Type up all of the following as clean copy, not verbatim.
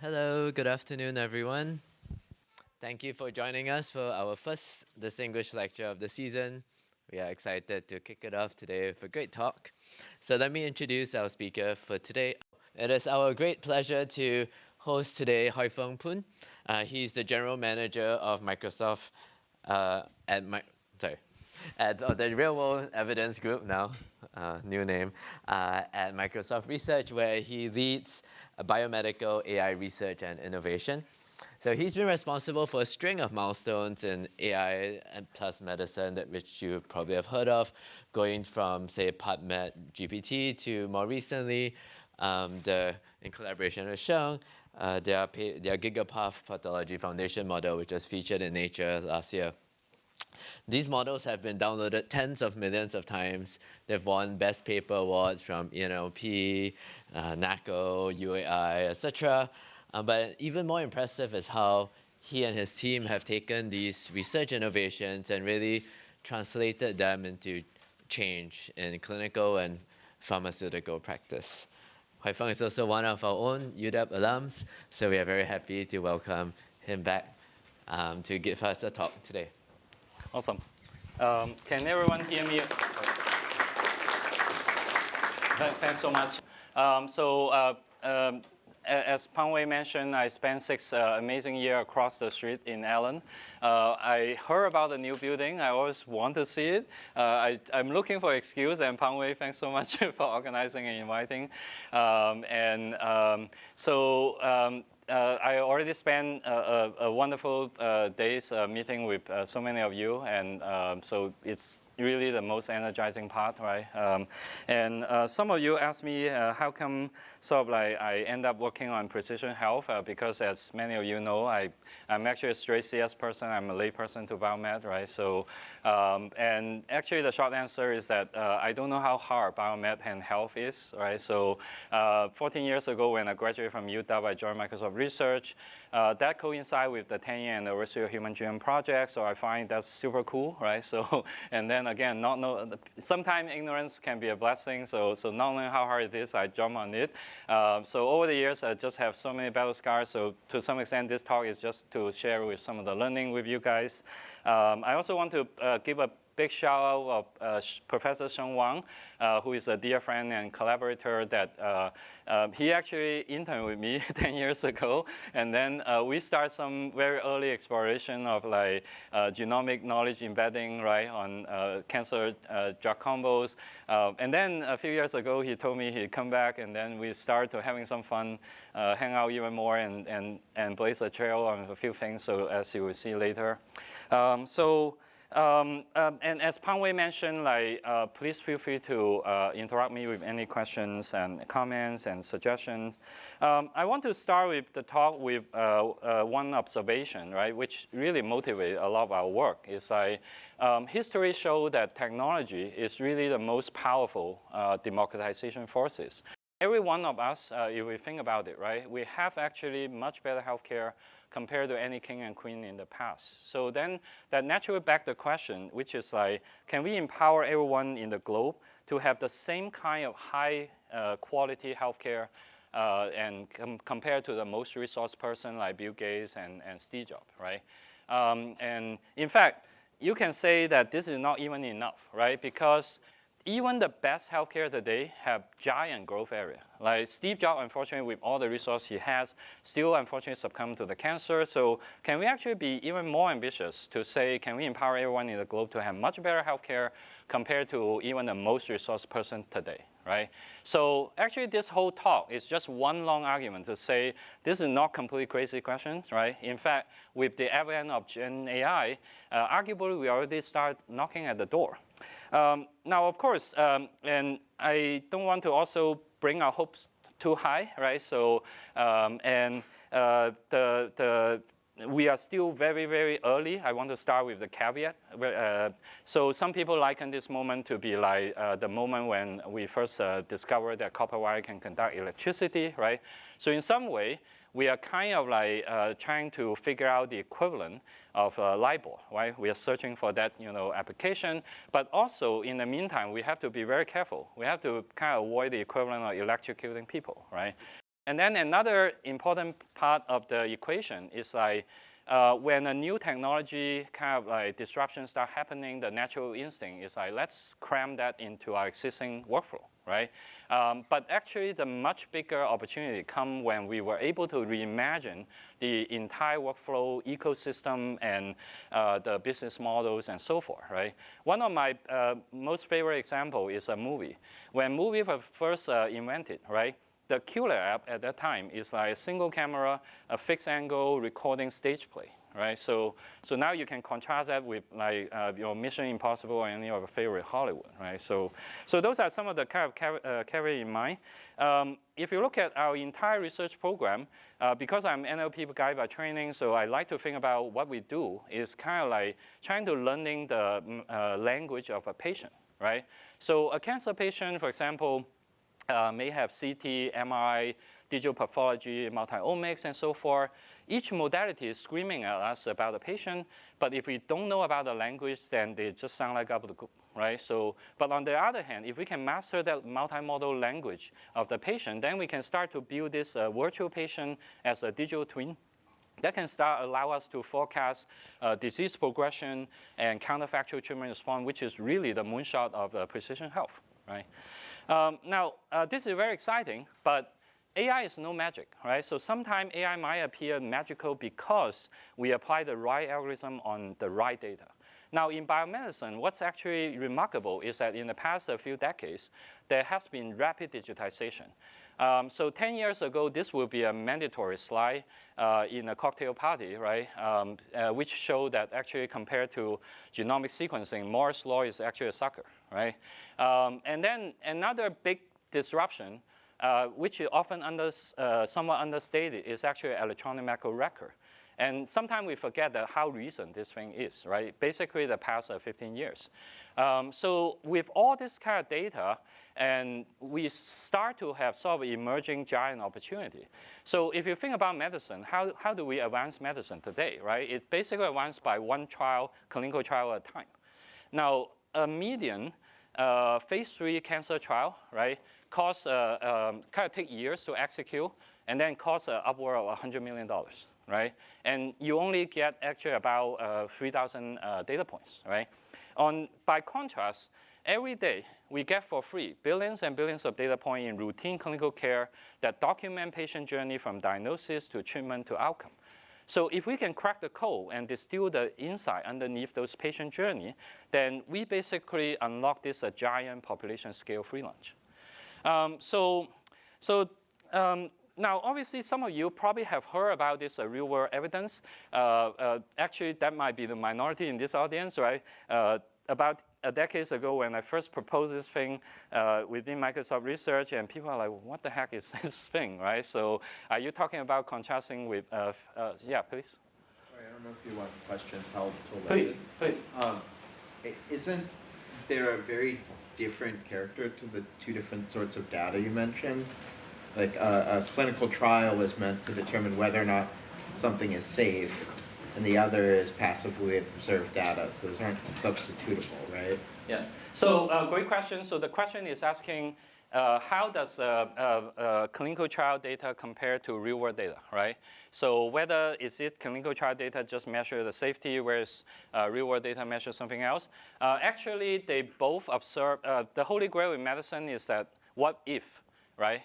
Hello, good afternoon, everyone. Thank you for joining us for our first distinguished lecture of the season. We are excited to kick it off today with a great talk. So let me introduce our speaker for today. It is our great pleasure to host today Hoifung Poon. He's the General Manager of Microsoft at the Real World Evidence Group now, new name, at Microsoft Research, where he leads biomedical AI research and innovation. So he's been responsible for a string of milestones in AI and plus medicine that which you probably have heard of, going from, say, PubMed GPT to more recently, in collaboration with Sheng, their GigaPath Pathology Foundation model, which was featured in Nature last year. These models have been downloaded tens of millions of times. They've won Best Paper awards from ENLP, NACO, UAI, etc. But even more impressive is how he and his team have taken these research innovations and really translated them into change in clinical and pharmaceutical practice. Hoifung is also one of our own UW alums, so we are very happy to welcome him back to give us a talk today. Awesome. Can everyone hear me? Thanks so much. As Pang Wei mentioned, I spent 6 amazing years across the street in Allen. I heard about the new building. I always want to see it. I'm looking for excuse, and Pang Wei, thanks so much for organizing and inviting. I already spent a wonderful days meeting with so many of you, and so it's really the most energizing part, right? Some of you asked me how come sort of like I end up working on precision health because as many of you know, I'm actually a straight CS person. I'm a lay person to biomed, right? So, and actually the short answer is that I don't know how hard biomed and health is, right? So 14 years ago when I graduated from UW, I joined Microsoft Research. That coincides with the 10-year anniversary of Human Genome Project, so I find that's super cool, right? So, and then again, sometimes ignorance can be a blessing, so not knowing how hard it is, I jump on it. So over the years, I just have so many battle scars, so to some extent, this talk is just to share with some of the learning with you guys. I also want to give a big shout out of Professor Sheng Wang, who is a dear friend and collaborator that he actually interned with me 10 years ago. And then we start some very early exploration of like genomic knowledge embedding, right, on cancer drug combos. And then a few years ago, he told me he'd come back, and then we started to having some fun, hang out even more, and blaze a trail on a few things, so as you will see later. And as Pang Wei mentioned, like, please feel free to interrupt me with any questions and comments and suggestions. I want to start with the talk with one observation, right, which really motivated a lot of our work. Is like history shows that technology is really the most powerful democratization forces. Every one of us, if we think about it, right, we have actually much better healthcare compared to any king and queen in the past. So then that naturally begs the question, which is like, can we empower everyone in the globe to have the same kind of high quality healthcare and compared to the most resource person like Bill Gates and Steve Jobs, right? And in fact, you can say that this is not even enough, right? Because even the best healthcare today have giant growth area. Like Steve Jobs, unfortunately, with all the resources he has, still unfortunately succumbed to the cancer. So can we actually be even more ambitious to say, can we empower everyone in the globe to have much better healthcare compared to even the most resource person today, right? So actually this whole talk is just one long argument to say this is not completely crazy questions, right? In fact, with the advent of Gen AI, arguably we already start knocking at the door. Now, of course, and I don't want to also bring our hopes too high, right? So, we are still very, very early. I want to start with the caveat. So some people liken this moment to be like the moment when we first discovered that copper wire can conduct electricity, right? So in some way, we are kind of like trying to figure out the equivalent of light bulb, right? We are searching for that, application. But also, in the meantime, we have to be very careful. We have to kind of avoid the equivalent of electrocuting people, right? And then another important part of the equation is like when a new technology kind of like disruption start happening, the natural instinct is like, let's cram that into our existing workflow, right? But actually the much bigger opportunity come when we were able to reimagine the entire workflow ecosystem and the business models and so forth, right? One of my most favorite example is a movie. When movie was first invented, right? The killer app at that time is like a single camera, a fixed angle recording stage play, right? So now you can contrast that with like Mission Impossible or any of your favorite Hollywood, right? So those are some of the kind of carry in mind. If you look at our entire research program, because I'm NLP guy by training, so I like to think about what we do is kind of like trying to learning the language of a patient, right? So a cancer patient, for example, may have CT, MRI, digital pathology, multiomics, and so forth. Each modality is screaming at us about the patient, but if we don't know about the language, then they just sound like gobbledygook, right? So, but on the other hand, if we can master that multimodal language of the patient, then we can start to build this virtual patient as a digital twin that can start allow us to forecast disease progression and counterfactual treatment response, which is really the moonshot of precision health, right? Now, this is very exciting, but AI is no magic, right? So sometimes AI might appear magical because we apply the right algorithm on the right data. Now, in biomedicine, what's actually remarkable is that in the past few decades, there has been rapid digitization. So 10 years ago, this would be a mandatory slide in a cocktail party, right? Which showed that actually compared to genomic sequencing, Moore's law is actually a sucker, right? And then another big disruption, which is often somewhat understated, is actually electronic medical record. And sometimes we forget that how recent this thing is, right? Basically the past 15 years. So with all this kind of data, and we start to have sort of emerging giant opportunity. So if you think about medicine, how do we advance medicine today, right? It's basically advanced by one trial, clinical trial at a time. Now, a median phase 3 cancer trial, right, costs, kind of take years to execute, and then costs upward of $100 million, right? And you only get actually about 3,000 data points, right? By contrast, every day we get for free billions and billions of data points in routine clinical care that document patient journey from diagnosis to treatment to outcome. So if we can crack the code and distill the insight underneath those patient journey, then we basically unlock this giant population scale free lunch. Now, obviously, some of you probably have heard about this real-world evidence. Actually, that might be the minority in this audience, right? About a decade ago, when I first proposed this thing within Microsoft Research, and people are like, what the heck is this thing, right? So are you talking about contrasting with, yeah, please? Sorry, I don't know if you want questions held till later. Please. Isn't there a very different character to the two different sorts of data you mentioned? Like a clinical trial is meant to determine whether or not something is safe, and the other is passively observed data. So those aren't substitutable, right? Yeah. So great question. So the question is asking, how does clinical trial data compare to real-world data, right? So whether is it clinical trial data just measure the safety, whereas real-world data measure something else? Actually, they both observe. The holy grail in medicine is that what if? Right?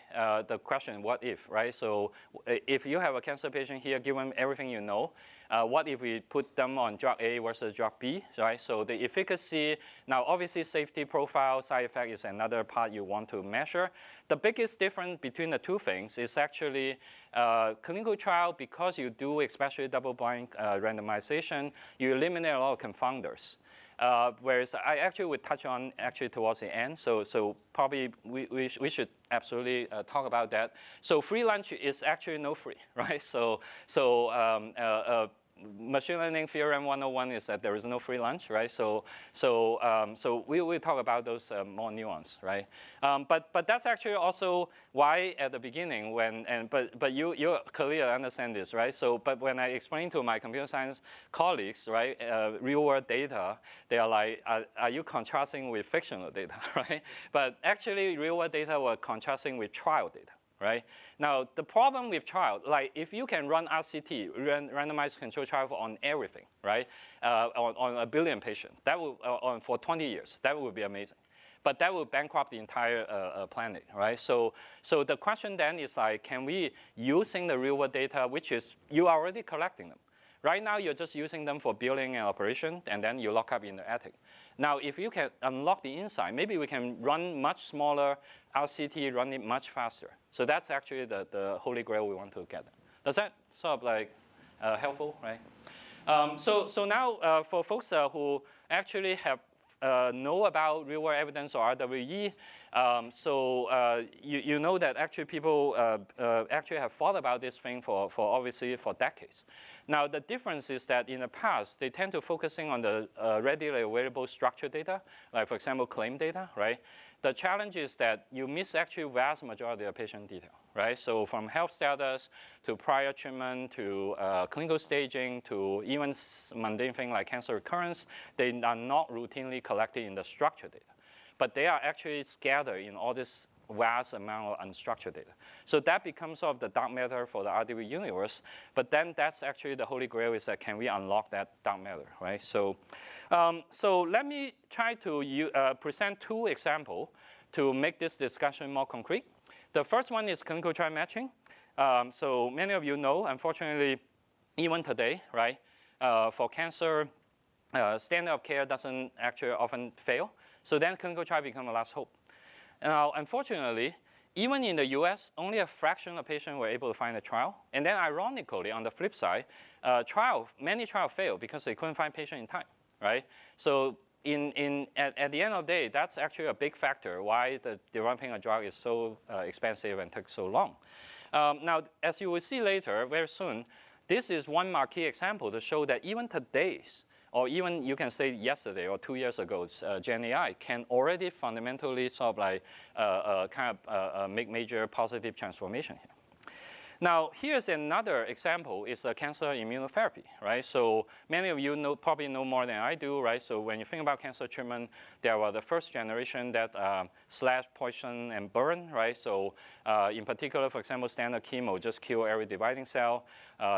The question, what if, right? So if you have a cancer patient here, given everything you know, what if we put them on drug A versus drug B, right? So the efficacy, now obviously safety profile, side effect is another part you want to measure. The biggest difference between the two things is actually clinical trial, because you do especially double-blind randomization, you eliminate a lot of confounders. Whereas I actually would touch on actually towards the end, so probably we should absolutely talk about that. So free lunch is actually no free, right? So machine learning theorem 101 is that there is no free lunch, right? So we'll talk about those more nuanced, right? But that's actually also why at the beginning but you clearly understand this, right? So but when I explain to my computer science colleagues, right, real world data, they are like, are you contrasting with fictional data, right? But actually real world data were contrasting with trial data. right? Now, the problem with trial, like if you can run RCT, randomized control trial on everything, right, on a billion patients, that will, for 20 years, that would be amazing. But that will bankrupt the entire planet, right? So the question then is like, can we, using the real world data, which is, you are already collecting them. Right now, you're just using them for billing and operation, and then you lock up in the attic. Now, if you can unlock the insight, maybe we can run much smaller RCT, run it much faster. So that's actually the holy grail we want to get. Does that sort of like helpful, right? So now for folks who actually have know about real-world evidence or RWE, you know that actually people actually have thought about this thing for obviously for decades. Now the difference is that in the past they tend to focusing on the readily available structured data, like for example claim data, right? The challenge is that you miss actually vast majority of patient detail, right? So from health status to prior treatment to clinical staging to even mundane things like cancer recurrence, they are not routinely collected in the structured data, but they are actually scattered in all this vast amount of unstructured data. So that becomes sort of the dark matter for the RWE universe, but then that's actually the holy grail is that can we unlock that dark matter, right? So let me try to present two examples to make this discussion more concrete. The first one is clinical trial matching. So many of you know, unfortunately, even today, right, for cancer, standard of care doesn't actually often fail. So then clinical trial becomes a last hope. Now, unfortunately, even in the US, only a fraction of patients were able to find a trial. And then ironically, on the flip side, many trials failed because they couldn't find patients in time, right? So at the end of the day, that's actually a big factor why developing a drug is so expensive and takes so long. Now, as you will see later, very soon, this is one marquee example to show that even today's, or even you can say yesterday or 2 years ago, Gen AI can already fundamentally sort of like make major positive transformation here. Now, here's another example, is the cancer immunotherapy, right? So many of you probably know more than I do, right? So when you think about cancer treatment, there were the first generation that slash, poison, and burn, right? So in particular, for example, standard chemo just kill every dividing cell.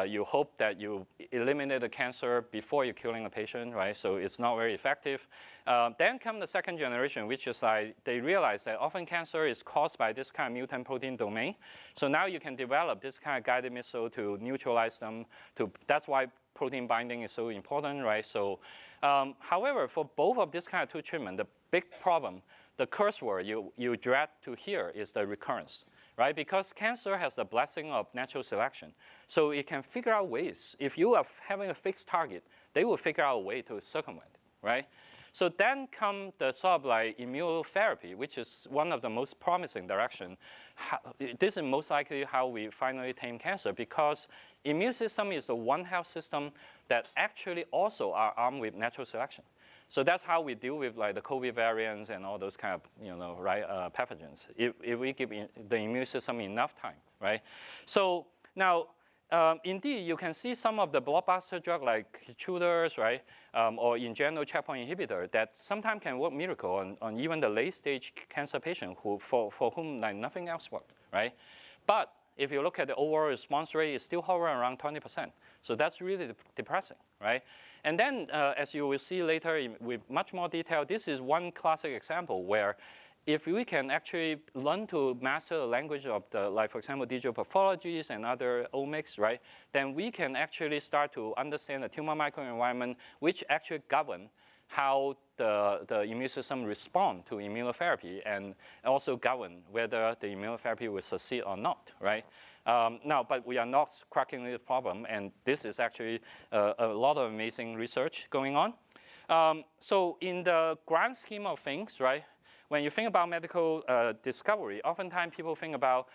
You hope that you eliminate the cancer before you're killing a patient, right? So it's not very effective. Then come the second generation, which is like they realize that often cancer is caused by this kind of mutant protein domain. So now you can develop this kind of guided missile to neutralize them. That's why protein binding is so important, right? So, however, for both of this kind of two treatment, the big problem, the curse word you dread to hear is the recurrence, right? Because cancer has the blessing of natural selection. So it can figure out ways. If you are having a fixed target, they will figure out a way to circumvent, right? So then come the sort of like immunotherapy, which is one of the most promising direction. This is most likely how we finally tame cancer, because immune system is the one health system that actually also are armed with natural selection. So that's how we deal with like the COVID variants and all those kind of pathogens. If we give the immune system enough time, right? So now. Indeed, you can see some of the blockbuster drugs like Keytruda, right, or in general checkpoint inhibitor that sometimes can work miracle on even the late-stage cancer patient for whom like nothing else works, right? But if you look at the overall response rate, it's still hovering around 20%. So that's really depressing, right? And then, as you will see later with much more detail, this is one classic example where if we can actually learn to master the language of the, like for example, digital pathologies and other omics, right, then we can actually start to understand the tumor microenvironment, which actually govern how the immune system respond to immunotherapy, and also govern whether the immunotherapy will succeed or not, right? Now, but we are not cracking this problem, and this is actually a lot of amazing research going on. So in the grand scheme of things, right, when you think about medical discovery, oftentimes people think about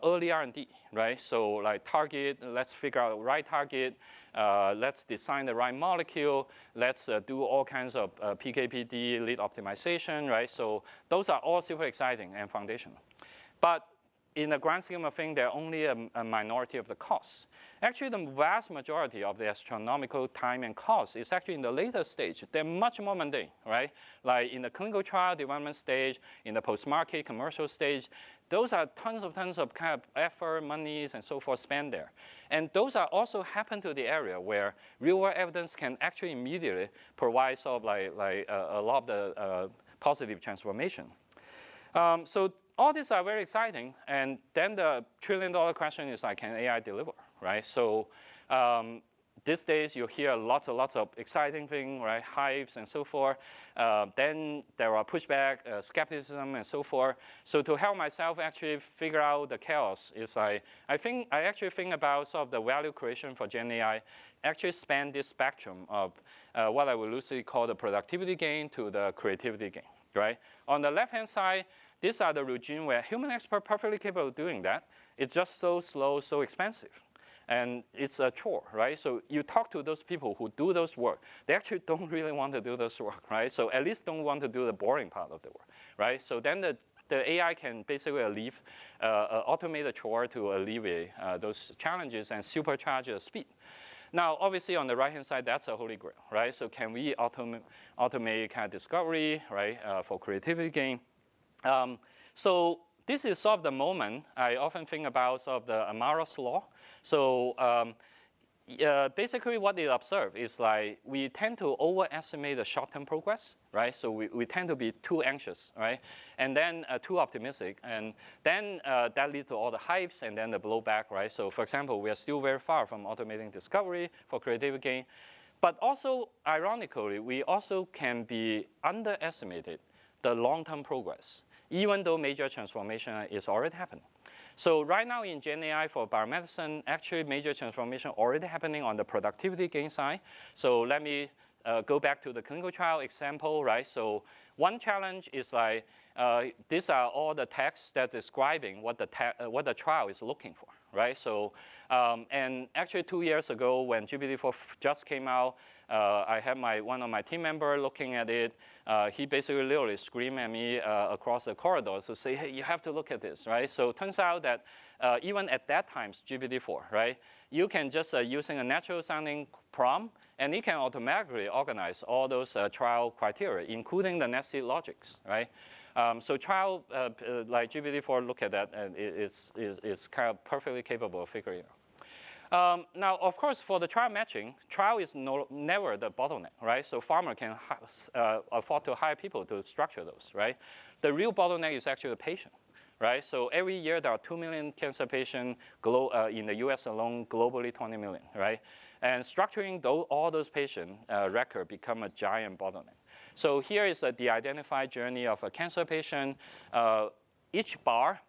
early R&D, right? So like target, let's figure out the right target, let's design the right molecule, let's do all kinds of PK/PD, lead optimization, right? So those are all super exciting and foundational. But in the grand scheme of things, they're only a minority of the costs. Actually, the vast majority of the astronomical time and cost is actually in the later stage. They're much more mundane, right? Like in the clinical trial development stage, in the post-market commercial stage, those are tons of kind of effort, monies, and so forth spent there. And those are also happen to the area where real-world evidence can actually immediately provide sort of like a lot of the positive transformation. So all these are very exciting. And then the trillion-dollar question is like, can AI deliver, right? So these days you hear lots of exciting things, right? Hypes and so forth. Then there are pushback, skepticism, and so forth. So to help myself actually figure out the chaos is I actually think about sort of the value creation for Gen AI actually span this spectrum of what I would loosely call the productivity gain to the creativity gain, right? On the left-hand side, these are the regime where human expert perfectly capable of doing that. It's just so slow, so expensive. And it's a chore, right? So you talk to those people who do those work. They actually don't really want to do those work, right? So at least don't want to do the boring part of the work, right? So then the AI can basically automate the chore to alleviate those challenges and supercharge the speed. Now, obviously, on the right-hand side, that's a holy grail, right? So can we automate kind of discovery, right, for creativity gain? So this is sort of the moment I often think about sort of the Amara's law. So basically what they observe is like we tend to overestimate the short-term progress, right? So we tend to be too anxious, right? And then too optimistic. And then that leads to all the hypes and then the blowback, right? So for example, we are still very far from automating discovery for creativity gain. But also, ironically, we also can be underestimated the long-term progress, even though major transformation is already happening. So right now in Gen AI for biomedicine, actually major transformation already happening on the productivity gain side. So let me go back to the clinical trial example, right? So one challenge is like, these are all the texts that describing what the trial is looking for, right? So, and actually 2 years ago when GPT-4 just came out, I had one of my team members looking at it. He basically literally screamed at me across the corridor to say, hey, you have to look at this, right? So it turns out that even at that time, GPT-4, right, you can just using a natural sounding prompt, and it can automatically organize all those trial criteria, including the nested logics, right? So trial, like GPT-4, look at that, and it's kind of perfectly capable of figuring it out. Now, of course, for the trial matching, trial is never the bottleneck, right? So farmer can afford to hire people to structure those, right? The real bottleneck is actually the patient, right? So every year there are 2 million cancer patients in the US alone, globally 20 million, right? And structuring all those patient record become a giant bottleneck. So here is the identified journey of a cancer patient. Each bar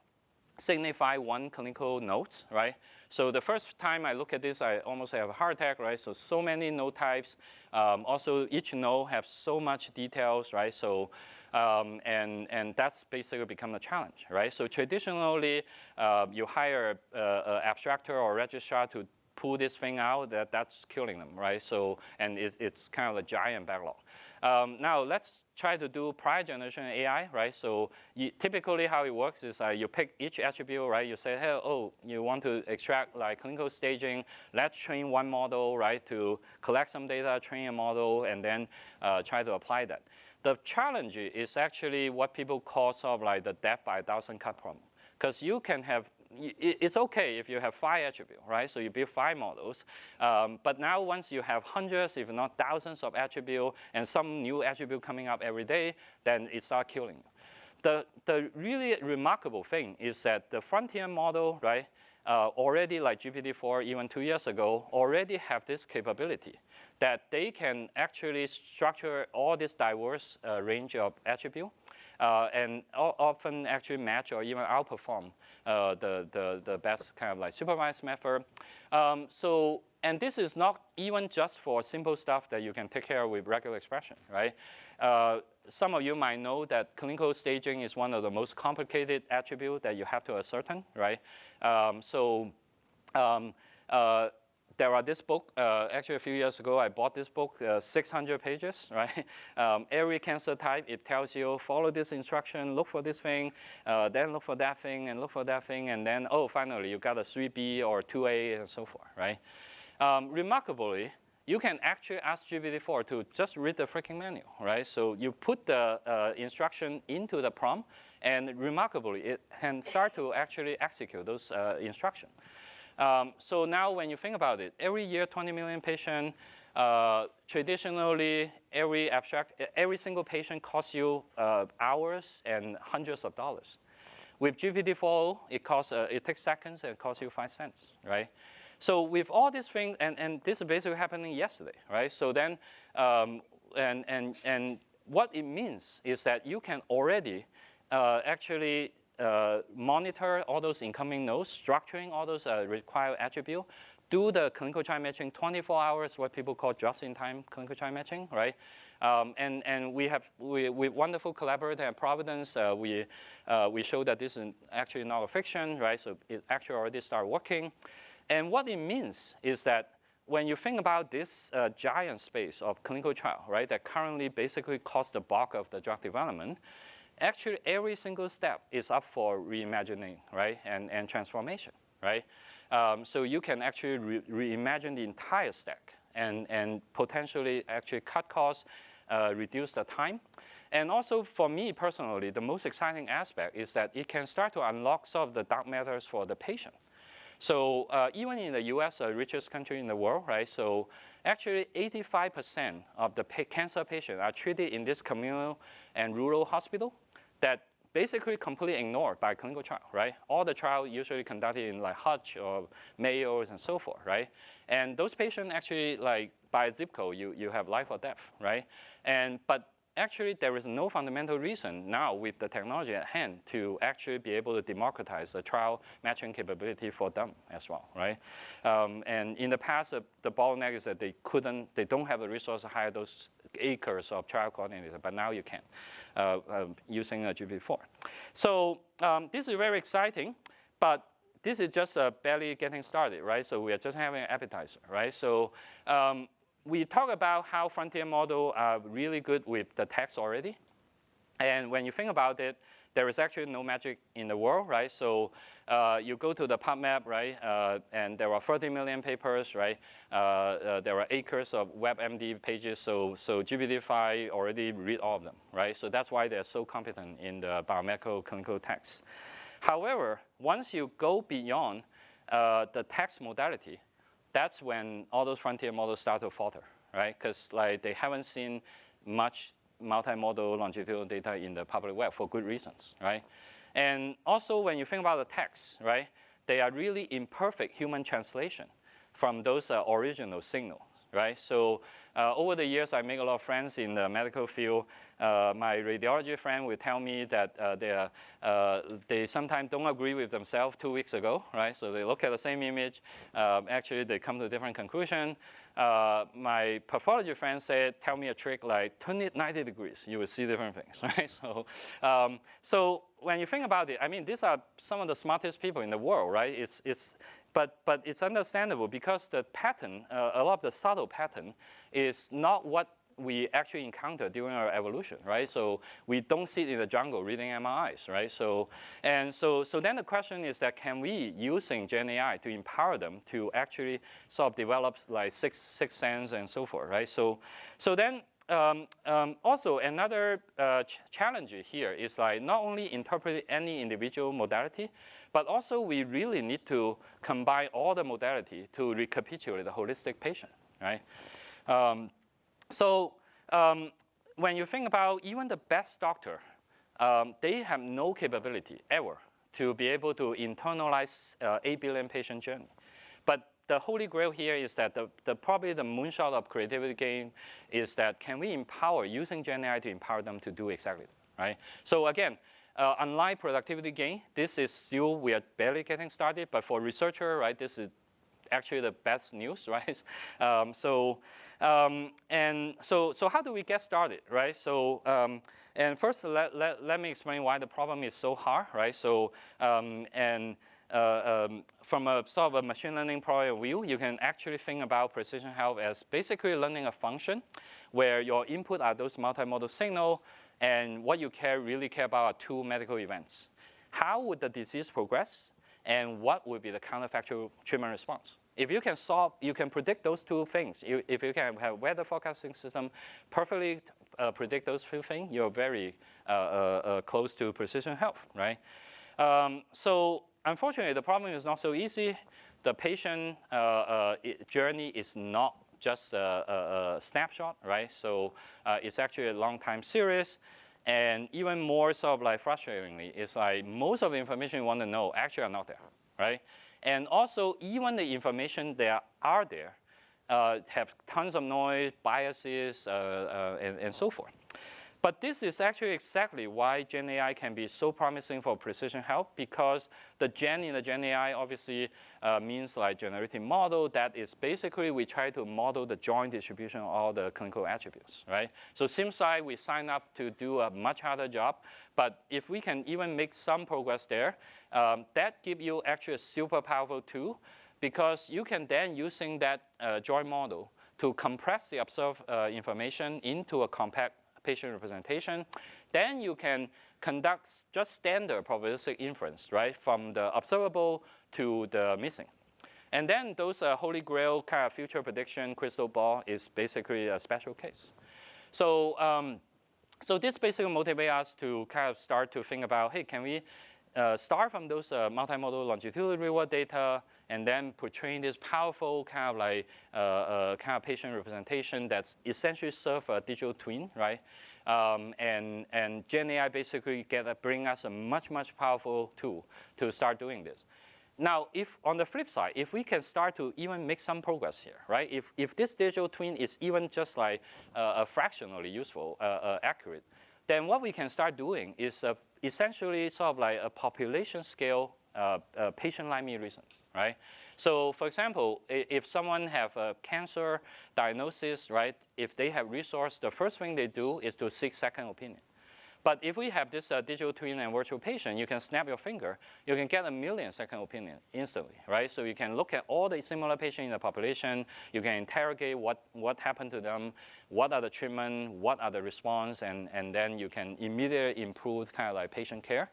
signify one clinical note, right? So the first time I look at this, I almost have a heart attack, right? So many node types. Also, each node has so much details, right? So, and that's basically become a challenge, right? So traditionally, you hire an abstractor or registrar to pull this thing out, that's killing them, right? So, and it's kind of a giant backlog. Now let's try to do prior generation AI, right? So typically how it works is you pick each attribute, right? You say, hey, oh, you want to extract like clinical staging. Let's train one model, right, to collect some data, train a model, and then try to apply that. The challenge is actually what people call sort of like the death by 1,000 cut problem. Because you can have, it's okay if you have 5 attributes, right? So you build 5 models. But now once you have hundreds, if not thousands of attributes, and some new attribute coming up every day, then it starts killing you. The really remarkable thing is that the frontier model, right, already like GPT-4 even 2 years ago, already have this capability that they can actually structure all this diverse range of attributes. And often actually match or even outperform the best kind of like supervised method. And this is not even just for simple stuff that you can take care of with regular expression, right? Some of you might know that clinical staging is one of the most complicated attributes that you have to ascertain, right? there are this book, actually a few years ago, I bought this book, 600 pages, right? Every cancer type, it tells you, follow this instruction, look for this thing, then look for that thing, and look for that thing, and then, oh, finally, you got a 3B or 2A, and so forth, right? Remarkably, you can actually ask GPT-4 to just read the freaking manual, right? So you put the instruction into the prompt, and remarkably, it can start to actually execute those instructions. So now when you think about it, every year 20 million patients, traditionally every single patient costs you hours and hundreds of dollars. With GPT-4, it takes seconds and it costs you 5 cents, right? So with all these things, and this is basically happening yesterday, right? So then, and what it means is that you can already actually monitor all those incoming nodes, structuring all those required attributes, do the clinical trial matching 24 hours, what people call just-in-time clinical trial matching, right? And we with wonderful collaborator at Providence, we show that this is actually not a fiction, right? So it actually already started working. And what it means is that when you think about this giant space of clinical trial, right, that currently basically costs the bulk of the drug development, actually every single step is up for reimagining, right, and transformation, right? So you can actually reimagine the entire stack and potentially actually cut costs, reduce the time. And also for me personally, the most exciting aspect is that it can start to unlock some of the dark matters for the patient. So even in the US, the richest country in the world, right? So actually 85% of the cancer patients are treated in this communal and rural hospital that basically completely ignored by clinical trial, right? All the trial usually conducted in like Hutch or Mayo's and so forth, right? And those patients actually like by zip code, you have life or death, right? But actually, there is no fundamental reason now with the technology at hand to actually be able to democratize the trial matching capability for them as well, right? And in the past, the bottleneck is that they don't have the resource to hire those acres of trial coordinators, but now you can using a GPT-4. So this is very exciting, but this is just barely getting started, right? So we are just having an appetizer, right? So we talk about how frontier models are really good with the text already. And when you think about it, there is actually no magic in the world, right? So you go to the PubMed, right? And there are 30 million papers, right? There are acres of WebMD pages. So GPT-5 already read all of them, right? So that's why they're so competent in the biomedical clinical text. However, once you go beyond the text modality, that's when all those frontier models start to falter, right? Because like they haven't seen much multimodal longitudinal data in the public web for good reasons, right? And also when you think about the text, right, they are really imperfect human translation from those original signals, right? So over the years, I make a lot of friends in the medical field. My radiology friend will tell me that they sometimes don't agree with themselves 2 weeks ago, right? So they look at the same image. Actually, they come to a different conclusion. My pathology friend said, tell me a trick like turn it 90 degrees. You will see different things, right? So when you think about it, I mean, these are some of the smartest people in the world, right? But it's understandable because the pattern, a lot of the subtle pattern is not what we actually encounter during our evolution, right? So we don't sit in the jungle reading MRIs, right? So then the question is that can we, using Gen AI, to empower them to actually sort of develop like sixth sense and so forth, right? So then also another challenge here is like not only interpret any individual modality, but also we really need to combine all the modality to recapitulate the holistic patient, right? When you think about even the best doctor, they have no capability ever to be able to internalize 8 billion patient journey. But the holy grail here is that probably the moonshot of creativity game is that can we empower, using Gen AI to empower them to do exactly, right? So again, unlike productivity gain, this is still, we are barely getting started, but for researcher, right, this is actually the best news, right? So how do we get started, right? So, and first let me explain why the problem is so hard, right? So, from a sort of a machine learning point of view, you can actually think about precision health as basically learning a function where your input are those multimodal signal, and what you really care about are two medical events. How would the disease progress, and what would be the counterfactual treatment response? If you can solve, you can predict those two things. If you can have weather forecasting system perfectly predict those two things, you're very close to precision health, right? So unfortunately, the problem is not so easy. The patient journey is not just a snapshot, right? So it's actually a long time series. And even more sort of like frustratingly, it's like most of the information you want to know actually are not there, right? And also, even the information that are there have tons of noise, biases, and so forth. But this is actually exactly why Gen AI can be so promising for precision health, because the Gen in the Gen AI obviously means like generative model. That is basically we try to model the joint distribution of all the clinical attributes, right? So seems like we sign up to do a much harder job, but if we can even make some progress there, that gives you actually a super powerful tool, because you can then using that joint model to compress the observed information into a compact patient representation. Then you can conduct just standard probabilistic inference, right, from the observable to the missing. And then those holy grail kind of future prediction crystal ball is basically a special case. So, so this basically motivates us to kind of start to think about, hey, can we start from those multimodal longitudinal real-world data, and then pretrain this powerful kind of like kind of patient representation that's essentially serve a digital twin, right? And Gen AI basically bring us a much powerful tool to start doing this. Now, if on the flip side, if we can start to even make some progress here, right? If this digital twin is even just like fractionally useful, accurate, then what we can start doing is essentially sort of like a population scale patient-like me reason, right? So for example, if someone have a cancer diagnosis, right, if they have resource, the first thing they do is to seek second opinion. But if we have this digital twin and virtual patient, you can snap your finger, you can get 1 million second opinion instantly, right? So you can look at all the similar patients in the population, you can interrogate what happened to them, what are the treatment, what are the response, and then you can immediately improve kind of like patient care.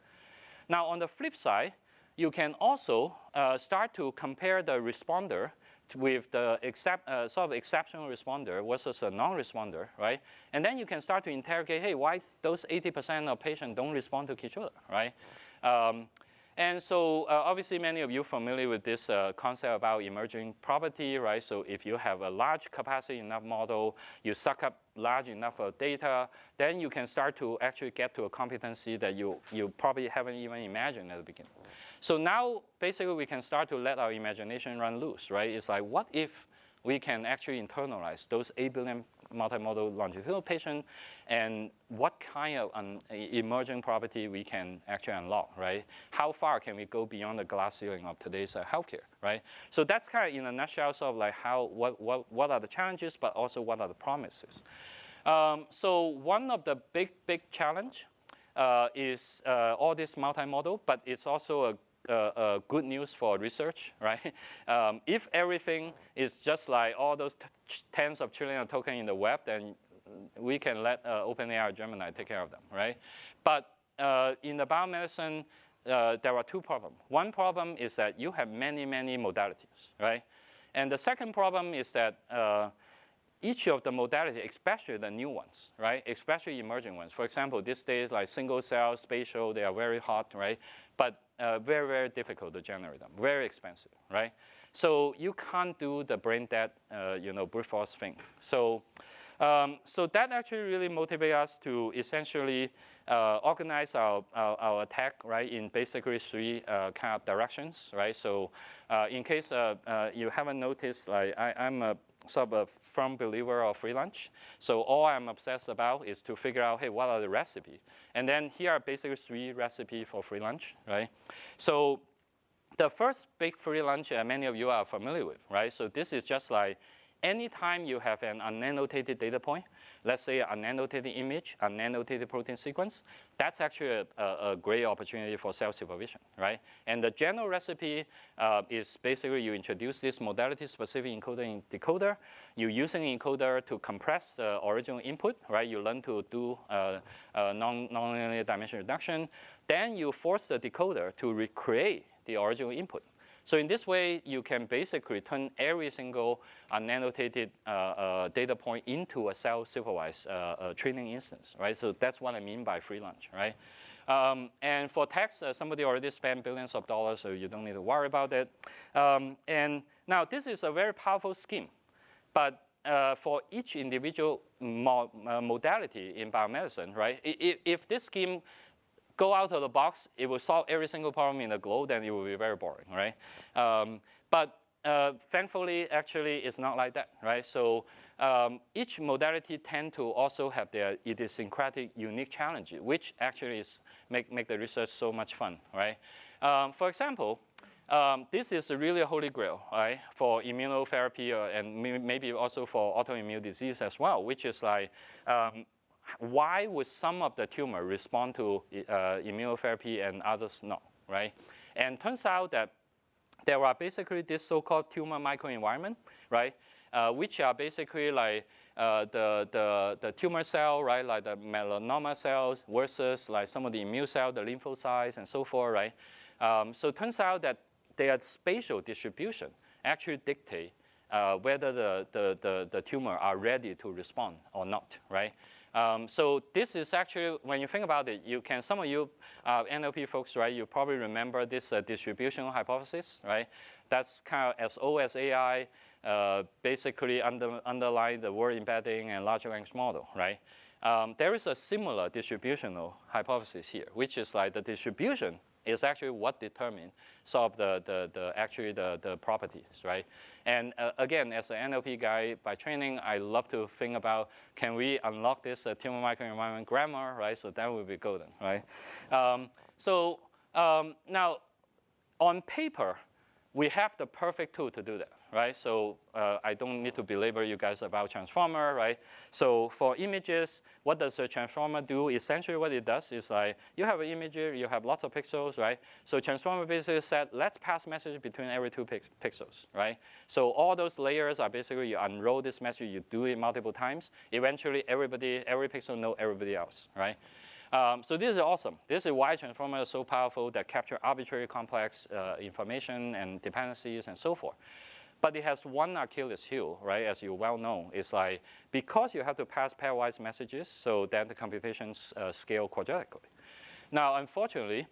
Now on the flip side, you can also start to compare the responder with the sort of exceptional responder versus a non-responder, right? And then you can start to interrogate, hey, why those 80% of patients don't respond to Keytruda, right? And so obviously many of you are familiar with this concept about emerging property, right? So if you have a large capacity enough model, you suck up large enough of data, then you can start to actually get to a competency that you probably haven't even imagined at the beginning. So now basically we can start to let our imagination run loose, right? It's like, what if we can actually internalize those 8 billion multimodal longitudinal patients, and what kind of emerging property we can actually unlock, right? How far can we go beyond the glass ceiling of today's healthcare, right? So that's kind of in a nutshell, sort of like what are the challenges, but also what are the promises. So one of the big challenge is all this multimodal, but it's also a good news for research, right? If everything is just like all those tens of trillions of tokens in the web, then we can let OpenAI or Gemini take care of them, right? But in the biomedicine, there are two problems. One problem is that you have many modalities, right? And the second problem is that each of the modalities, especially the new ones, right? Especially emerging ones. For example, these days, like single cell, spatial, they are very hot, right? But very difficult to generate them, very expensive, right? So you can't do the brain dead, brute force thing. So that actually really motivates us to essentially organize our attack, right, in basically 3 kind of directions, right? So in case you haven't noticed, like I'm a sort of a firm believer of free lunch. So all I'm obsessed about is to figure out, hey, what are the recipes? And then here are basically 3 recipes for free lunch, right? So the first big free lunch many of you are familiar with, right? So this is just like anytime you have an unannotated data point, let's say an annotated image, an annotated protein sequence, that's actually a great opportunity for self-supervision, right? And the general recipe is basically you introduce this modality-specific encoder and decoder. You use an encoder to compress the original input, right? You learn to do non-linear dimension reduction. Then you force the decoder to recreate the original input. So in this way, you can basically turn every single unannotated data point into a self-supervised training instance, right? So that's what I mean by free lunch, right? And for text, somebody already spent billions of dollars, so you don't need to worry about it. And now this is a very powerful scheme, but for each individual modality in biomedicine, right? If this scheme go out of the box, it will solve every single problem in the globe, then it will be very boring, right? But thankfully, actually, it's not like that, right? So each modality tend to also have their idiosyncratic, unique challenge, which actually is make the research so much fun, right? For example, this is really a holy grail, right, for immunotherapy and maybe also for autoimmune disease as well, which is like, why would some of the tumor respond to immunotherapy and others not, right? And turns out that there are basically this so-called tumor microenvironment, right, which are basically like the tumor cell, right, like the melanoma cells versus like some of the immune cells, the lymphocytes and so forth, right? So it turns out that their spatial distribution actually dictate whether the tumor are ready to respond or not, right? So this is actually, when you think about it, you can, some of you NLP folks, right, you probably remember this distributional hypothesis, right? That's kind of as old as AI, basically underlying the word embedding and large language model, right? There is a similar distributional hypothesis here, which is like the distribution is actually what determines sort of the properties, right? And again, as an NLP guy by training, I love to think about, can we unlock this tumor microenvironment grammar, right? So that would be golden, right? Now, on paper, we have the perfect tool to do that, right? So I don't need to belabor you guys about transformer, right? So for images, what does a transformer do? Essentially what it does is like, you have an image, you have lots of pixels, right? So transformer basically said, let's pass message between every two pixels, right? So all those layers are basically, you unroll this message, you do it multiple times. Eventually every pixel know everybody else, right? So this is awesome. This is why transformer is so powerful that capture arbitrary complex information and dependencies and so forth. But it has one Achilles heel, right? As you well know, it's like, because you have to pass pairwise messages, so then the computations scale quadratically. Now, unfortunately,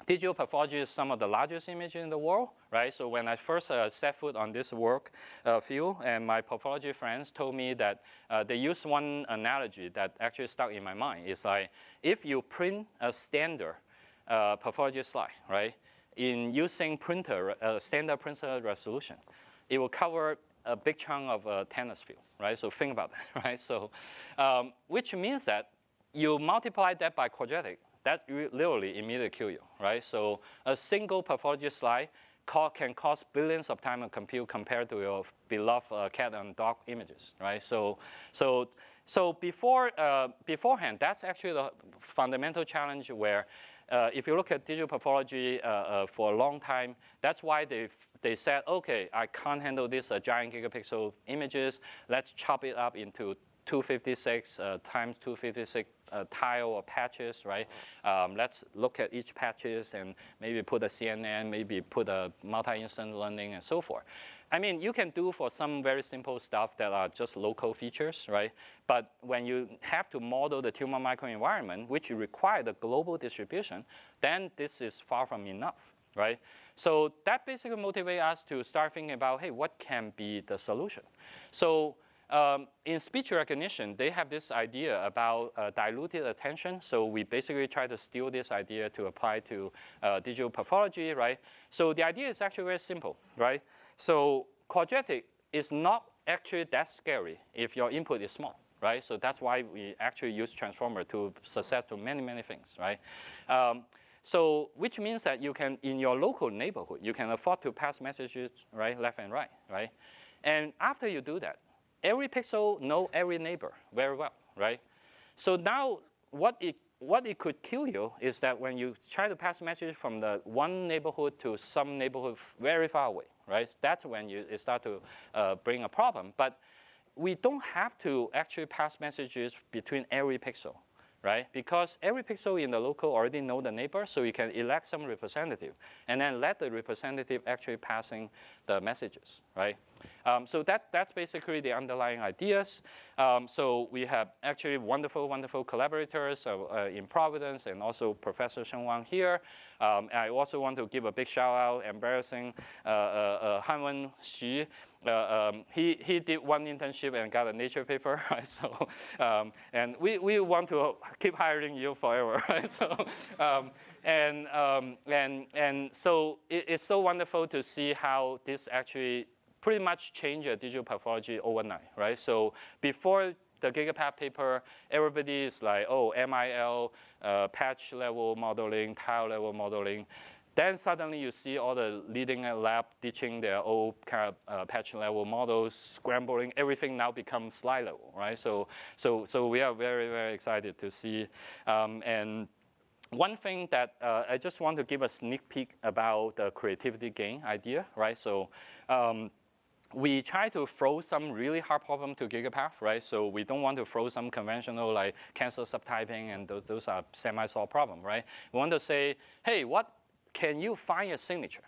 digital pathology is some of the largest images in the world, right? So when I first set foot on this work field, and my pathology friends told me that they use one analogy that actually stuck in my mind. It's like, if you print a standard pathology slide, right, in using standard printer resolution, it will cover a big chunk of a tennis field, right? So think about that, right? So, which means that you multiply that by quadratic, that literally immediately kill you, right? So a single pathology slide can cost billions of time of compute compared to your beloved cat and dog images, right? So beforehand, that's actually the fundamental challenge where if you look at digital pathology for a long time, that's why they said, okay, I can't handle this giant gigapixel images. Let's chop it up into 256 times 256 tile or patches, right? Let's look at each patches and maybe put a CNN, maybe put a multi-instant learning and so forth. I mean, you can do for some very simple stuff that are just local features, right? But when you have to model the tumor microenvironment, which require the global distribution, then this is far from enough, right? So that basically motivates us to start thinking about, hey, what can be the solution? So in speech recognition, they have this idea about diluted attention. So we basically try to steal this idea to apply to digital pathology, right? So the idea is actually very simple, right? So quadratic is not actually that scary if your input is small, right? So that's why we actually use transformer to success to many, many things, right? So which means that you can, in your local neighborhood, you can afford to pass messages, right, left and right, right? And after you do that, every pixel know every neighbor very well, right? So now what it could kill you is that when you try to pass message from the one neighborhood to some neighborhood very far away, right? That's when it start to bring a problem. But we don't have to actually pass messages between every pixel, right? Because every pixel in the local already know the neighbor, so you can elect some representative, and then let the representative actually passing the messages, right? So that's basically the underlying ideas. So we have actually wonderful, wonderful collaborators in Providence, and also Professor Shen Wang here. I also want to give a big shout out, embarrassing, Hanwen Xu. He did one internship and got a Nature paper, right? So, and we want to keep hiring you forever, right? So, and so it's so wonderful to see how this actually pretty much changed digital pathology overnight, right? So before the GigaPath paper, everybody is like, oh, MIL, patch level modeling, tile level modeling. Then suddenly you see all the leading lab ditching their old kind of patch level models, scrambling, everything now becomes slide level, right? So we are very, very excited to see. And one thing that I just want to give a sneak peek about the creativity gain idea, right? So we try to throw some really hard problem to GigaPath, right? So we don't want to throw some conventional like cancer subtyping, and those are semi-solved problem, right? We want to say, hey, what can you find a signature,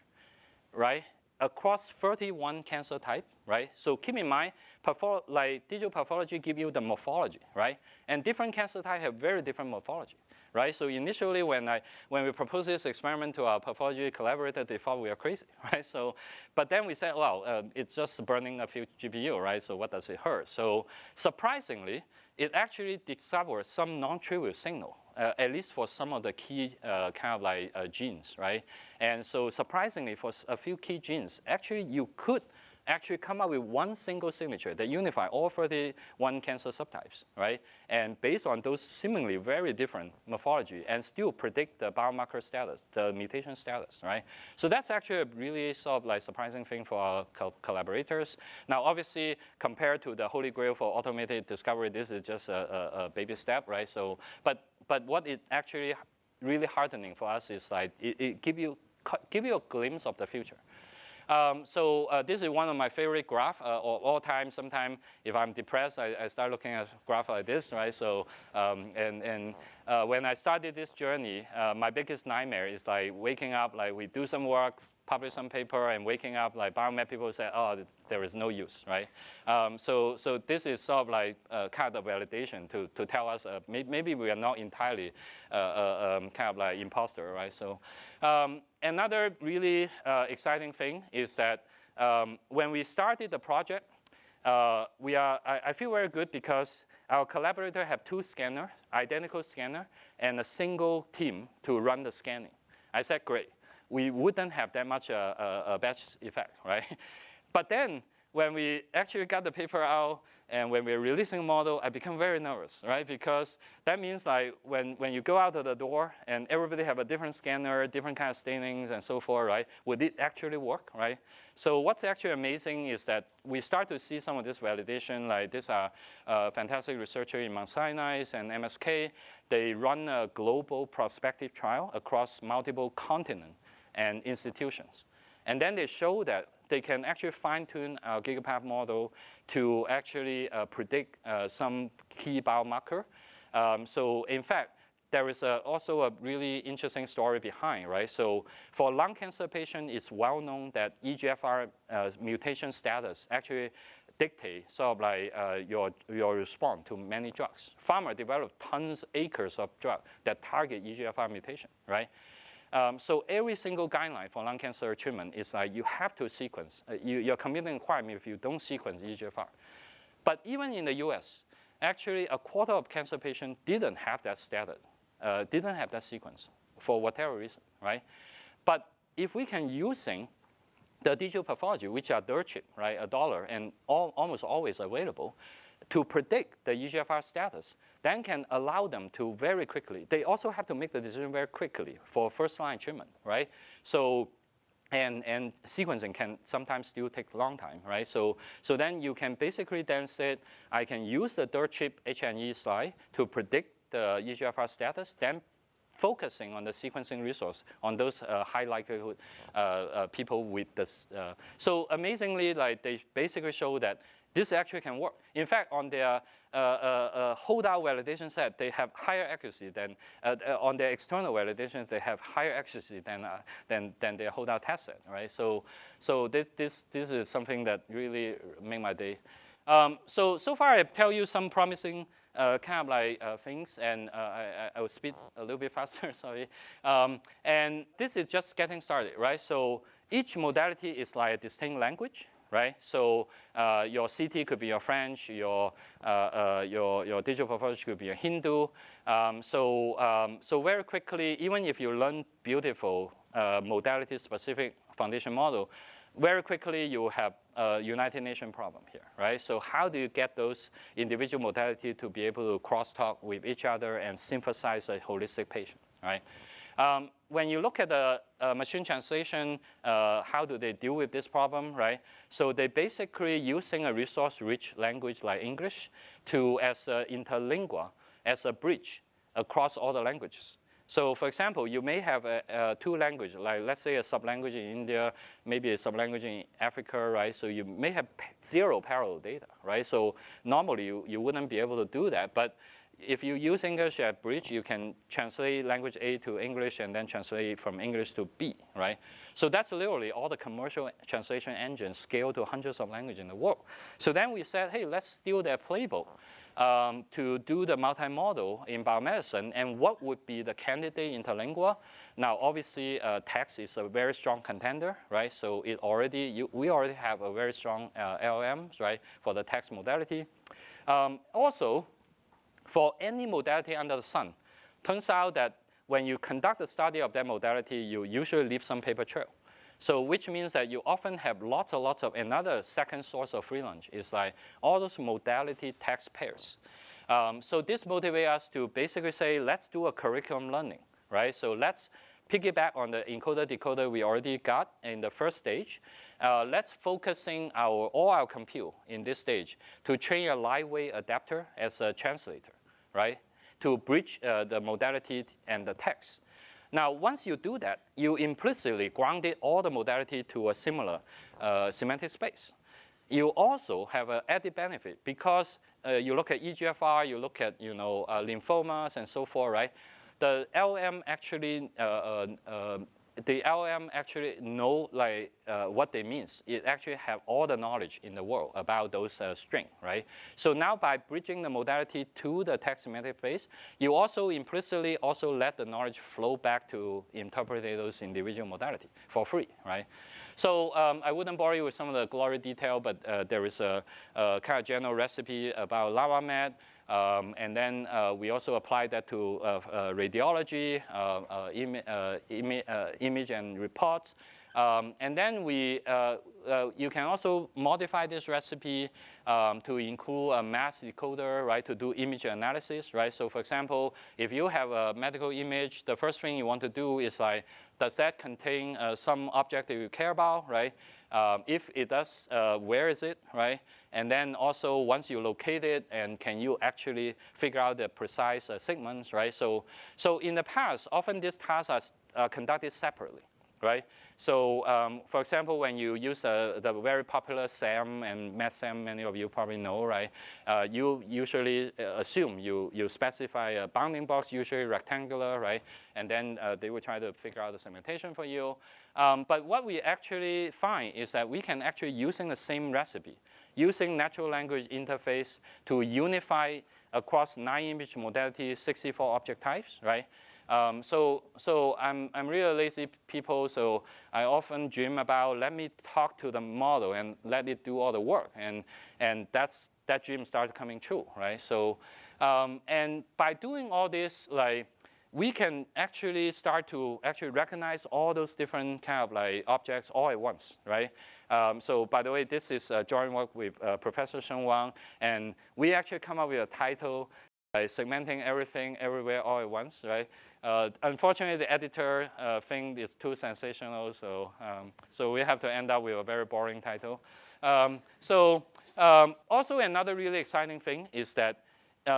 right? Across 31 cancer type, right? So keep in mind, like digital pathology give you the morphology, right? And different cancer type have very different morphology, right? So initially when we proposed this experiment to our pathology collaborator, they thought we were crazy, right? So, but then we said, well, it's just burning a few GPU, right? So what does it hurt? So surprisingly, it actually discovered some non-trivial signal, at least for some of the key kind of like genes, right? And so surprisingly, for a few key genes, actually you could actually come up with one single signature that unify all 31 cancer subtypes, right? And based on those seemingly very different morphology, and still predict the biomarker status, the mutation status, right? So that's actually a really sort of like surprising thing for our collaborators. Now, obviously, compared to the holy grail for automated discovery, this is just a baby step, right? So, but what it actually really heartening for us is like it give you a glimpse of the future. So this is one of my favorite graphs all time. Sometimes if I'm depressed, I start looking at a graph like this, right? So when I started this journey, my biggest nightmare is like waking up, like we do some work, publish some paper, and waking up like biomed people say, oh, there is no use, right? So this is sort of like kind of validation to tell us maybe we are not entirely kind of like imposter, right? So another really exciting thing is that when we started the project, I feel very good because our collaborator have 2 scanners, identical scanner, and a single team to run the scanning. I said, great. We wouldn't have that much a batch effect, right? But then when we actually got the paper out and when we're releasing a model, I become very nervous, right? Because that means like when you go out of the door and everybody have a different scanner, different kind of stainings and so forth, right? Would it actually work, right? So what's actually amazing is that we start to see some of this validation, like these are fantastic researchers in Mount Sinai and MSK. They run a global prospective trial across multiple continents and institutions. And then they show that they can actually fine-tune our GigaPath model to actually predict some key biomarker. So in fact, there is also a really interesting story behind, right? So for lung cancer patient, it's well known that EGFR mutation status actually dictate sort of like your response to many drugs. Pharma develop tons, acres of drugs that target EGFR mutation, right? So every single guideline for lung cancer treatment is like you have to sequence. You're committing a crime if you don't sequence EGFR. But even in the US, actually a quarter of cancer patients didn't have that status, didn't have that sequence for whatever reason, right? But if we can using the digital pathology, which are dirt cheap, right, $1 and almost always available, to predict the EGFR status, then can allow them to very quickly. They also have to make the decision very quickly for first-line treatment, right? So and sequencing can sometimes still take a long time, right? So then you can basically then say, I can use the dirt cheap H&E slide to predict the EGFR status, then focusing on the sequencing resource on those high likelihood people with this. So amazingly, like they basically show that this actually can work. In fact, on their holdout validation set, they have higher accuracy than on their external validation. They have higher accuracy than their holdout test set, right? So this is something that really made my day. So far, I tell you some promising kind of like things, and I will speed a little bit faster. Sorry. And this is just getting started, right? So each modality is like a distinct language, right? So your CT could be your French, your digital pathology could be your Hindu. So very quickly, even if you learn beautiful modality-specific foundation model, very quickly you have a United Nations problem here, right? So how do you get those individual modality to be able to crosstalk with each other and synthesize a holistic patient, right? When you look at the machine translation, how do they deal with this problem, right? So they basically using a resource-rich language like English as an interlingua, as a bridge across all the languages. So for example, you may have two languages, like let's say a sublanguage in India, maybe a sublanguage in Africa, right? So you may have zero parallel data, right? So normally you wouldn't be able to do that, but if you use English at bridge, you can translate language A to English and then translate from English to B, right? So that's literally all the commercial translation engines scale to hundreds of languages in the world. So then we said, hey, let's steal their playbook to do the multimodal in biomedicine, and what would be the candidate interlingua? Now, obviously, text is a very strong contender, right? So we already have a very strong LLMs, right, for the text modality. Also, for any modality under the sun, turns out that when you conduct a study of that modality, you usually leave some paper trail. So which means that you often have lots of another second source of free lunch is like all those modality text pairs. So this motivates us to basically say, let's do a curriculum learning, right? So let's piggyback on the encoder decoder we already got in the first stage. Let's focusing all our compute in this stage to train a lightweight adapter as a translator, right? To bridge the modality and the text. Now, once you do that, you implicitly grounded all the modality to a similar semantic space. You also have an added benefit because you look at EGFR, you look at lymphomas and so forth, right? The LM actually know like what they means. It actually have all the knowledge in the world about those string, right? So now by bridging the modality to the text semantic space, you also implicitly also let the knowledge flow back to interpret those individual modality for free, right? So I wouldn't bore you with some of the glory detail, but there is a kind of general recipe about LavaMed. And then we also apply that to radiology, image and reports. And then you can also modify this recipe to include a mass decoder, right, to do image analysis, right? So for example, if you have a medical image, the first thing you want to do is like, does that contain some object that you care about, right? If it does, where is it, right? And then also once you locate it, and can you actually figure out the precise segments, right? So in the past, often these tasks are conducted separately, right? So for example, when you use the very popular SAM and MedSAM, many of you probably know, right? You usually assume you specify a bounding box, usually rectangular, right? And then they will try to figure out the segmentation for you. But what we actually find is that we can actually using the same recipe, using natural language interface to unify across 9 image modalities, 64 object types, right? So I'm really lazy people, so I often dream about let me talk to the model and let it do all the work, and that dream started coming true, right? So and by doing all this, like we can actually start to recognize all those different kind of like objects all at once, right? So by the way, this is joint work with Professor Shen Wang, and we actually come up with a title segmenting everything everywhere all at once, right? Unfortunately, the editor thing is too sensational, so so we have to end up with a very boring title. Also another really exciting thing is that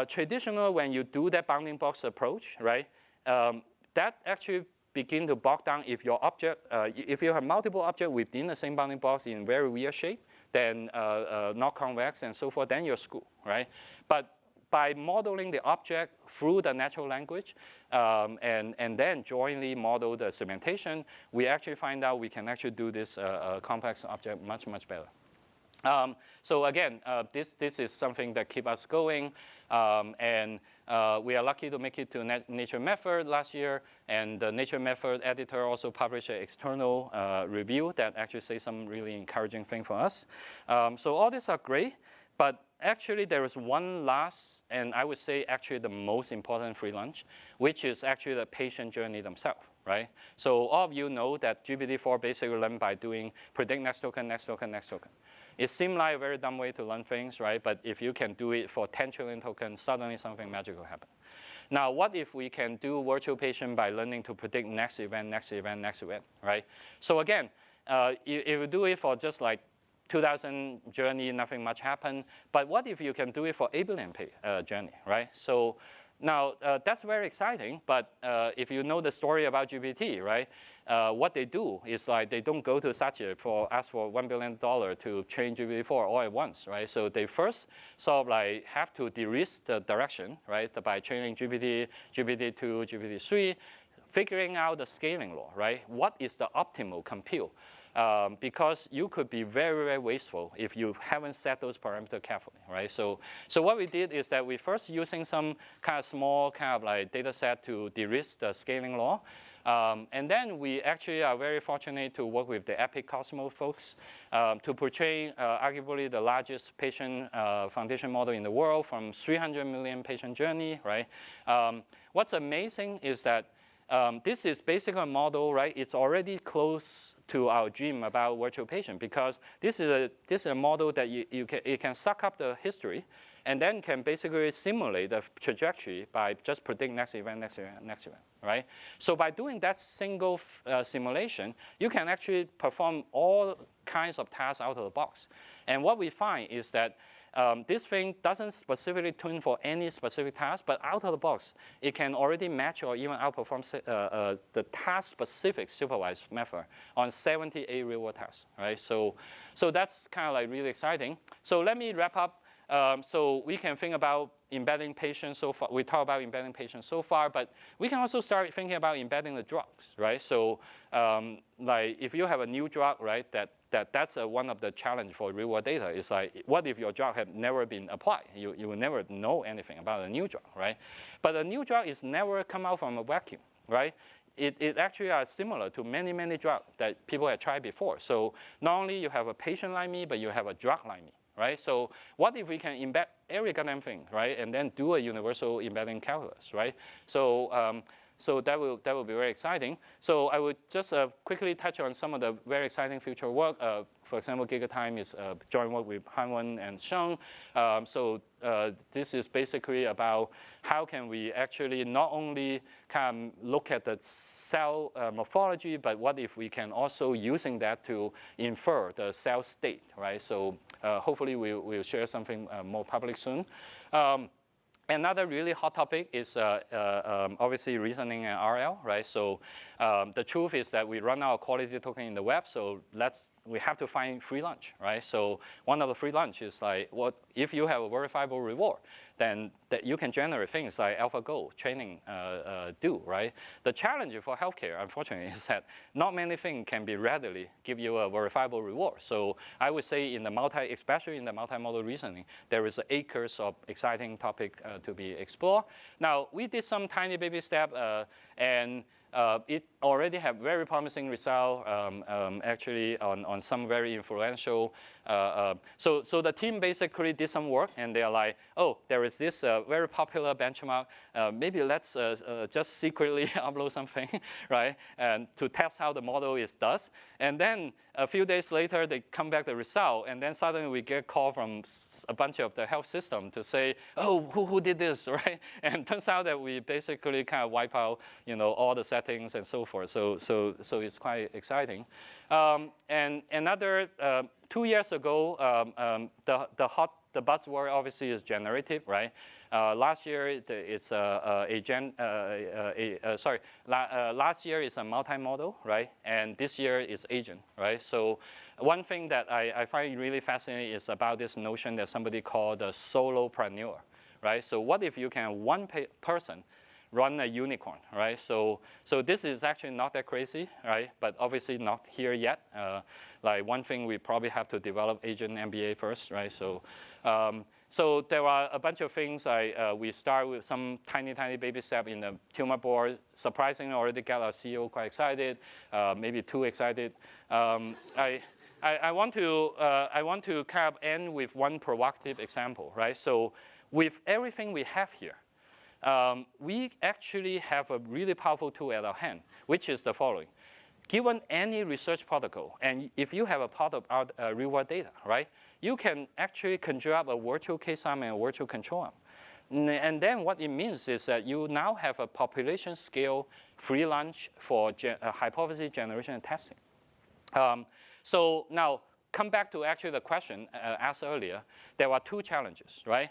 traditional, when you do that bounding box approach, right, that actually begin to bog down if your object, if you have multiple objects within the same bounding box in very weird shape, then not convex and so forth, then you're screwed, right? But by modeling the object through the natural language and then jointly model the segmentation, we actually find out we can actually do this complex object much, much better. So again, this is something that keeps us going, and we are lucky to make it to Nature Method last year, and the Nature Method editor also published an external review that actually says some really encouraging thing for us. So all these are great, but actually there is one last, and I would say actually the most important free lunch, which is actually the patient journey themselves, right? So all of you know that GPT-4 basically learn by doing predict next token, next token, next token. It seems like a very dumb way to learn things, right? But if you can do it for 10 trillion tokens, suddenly something magical happens. Now, what if we can do virtual patient by learning to predict next event, next event, next event, right? So again, if you do it for just like 2,000 journey, nothing much happened. But what if you can do it for 8 billion journey, right? So now that's very exciting. But if you know the story about GPT, right? What they do is like they don't go to Satya ask for $1 billion to train GPT-4 all at once, right? So they first sort of like have to de-risk the direction, right? By training GPT, GPT-2, GPT-3, figuring out the scaling law, right? What is the optimal compute? Because you could be very, very wasteful if you haven't set those parameters carefully, right? So what we did is that we first using some kind of small kind of like data set to de-risk the scaling law. And then we actually are very fortunate to work with the Epic Cosmos folks to portray arguably the largest patient foundation model in the world from 300 million patient journey, right? What's amazing is that this is basically a model, right? It's already close to our dream about virtual patient because this is a model that it can suck up the history and then can basically simulate the trajectory by just predict next event, next event, next event, right? So by doing that single simulation, you can actually perform all kinds of tasks out of the box. And what we find is that this thing doesn't specifically tune for any specific task, but out of the box, it can already match or even outperform the task-specific supervised method on 78 real-world tasks, right? So that's kind of like really exciting. So let me wrap up. So we can think about embedding patients so far. We talk about embedding patients so far, but we can also start thinking about embedding the drugs, right? So like if you have a new drug, right, that's one of the challenge for real-world data. Is like, what if your drug have never been applied? You will never know anything about a new drug, right? But a new drug is never come out from a vacuum, right? It actually are similar to many, many drugs that people have tried before. So not only you have a patient like me, but you have a drug like me, right? So what if we can embed every goddamn thing, right? And then do a universal embedding calculus, right? So so that will be very exciting. So I would just quickly touch on some of the very exciting future work. For example, GigaTime is joint work with Hoifung and Sheng. So this is basically about how can we actually not only kind of look at the cell morphology, but what if we can also using that to infer the cell state, right? So hopefully we'll share something more public soon. Another really hot topic is obviously reasoning and RL, right? So the truth is that we run our quality token in the web, so we have to find free lunch, right? So one of the free lunch is like, what if you have a verifiable reward, then that you can generate things like AlphaGo training do, right? The challenge for healthcare, unfortunately, is that not many things can be readily give you a verifiable reward. So I would say especially in the multimodal reasoning, there is acres of exciting topic to be explored. Now, we did some tiny baby step, and it already have very promising result, actually on some very influential. So the team basically did some work, and they are like, oh, there is this very popular benchmark. Maybe let's just secretly upload something, right, and to test how the model does. And then a few days later, they come back the result, and then suddenly we get a call from a bunch of the health system to say, oh, who did this, right? And turns out that we basically kind of wipe out, all the settings and so forth. So it's quite exciting. And another 2 years ago, the buzzword obviously is generative, right? Last year last year is a multimodal, right? And this year is agent, right? So one thing that I find really fascinating is about this notion that somebody called a solopreneur, right? So what if you can one person run a unicorn, right? So this is actually not that crazy, right? But obviously not here yet. Like one thing we probably have to develop agent MBA first, right? So there are a bunch of things. We start with some tiny baby step in the tumor board. Surprisingly, already got our CEO quite excited, maybe too excited. I want to kind of end with one provocative example, right? So with everything we have here, we actually have a really powerful tool at our hand, which is the following. Given any research protocol, and if you have a part of our real-world data, right, you can actually conjure up a virtual case arm and a virtual control arm. And then what it means is that you now have a population scale free lunch for hypothesis generation and testing. So now come back to actually the question asked earlier. There are two challenges, right?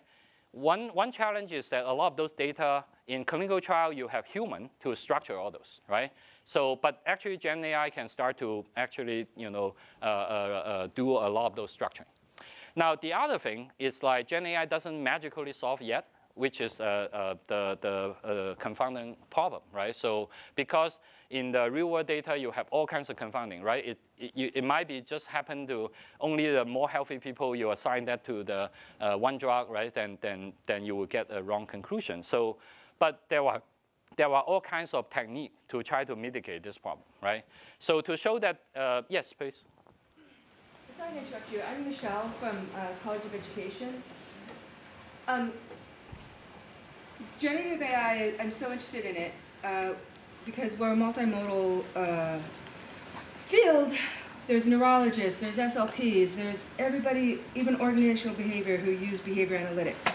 One challenge is that a lot of those data in clinical trial, you have human to structure all those, right? So, but actually Gen AI can start to actually, do a lot of those structuring. Now, the other thing is like Gen AI doesn't magically solve yet, which is the confounding problem, right? So because in the real world data, you have all kinds of confounding, right? It might be just happen to only the more healthy people, you assign that to the one drug, right? Then you will get a wrong conclusion. So, but there are all kinds of techniques to try to mitigate this problem, right? So to show that, yes, please. Sorry to interrupt you. I'm Michelle from College of Education. Generative AI, I'm so interested in it because we're a multimodal field. There's neurologists, there's SLPs, there's everybody, even organizational behavior, who use behavior analytics.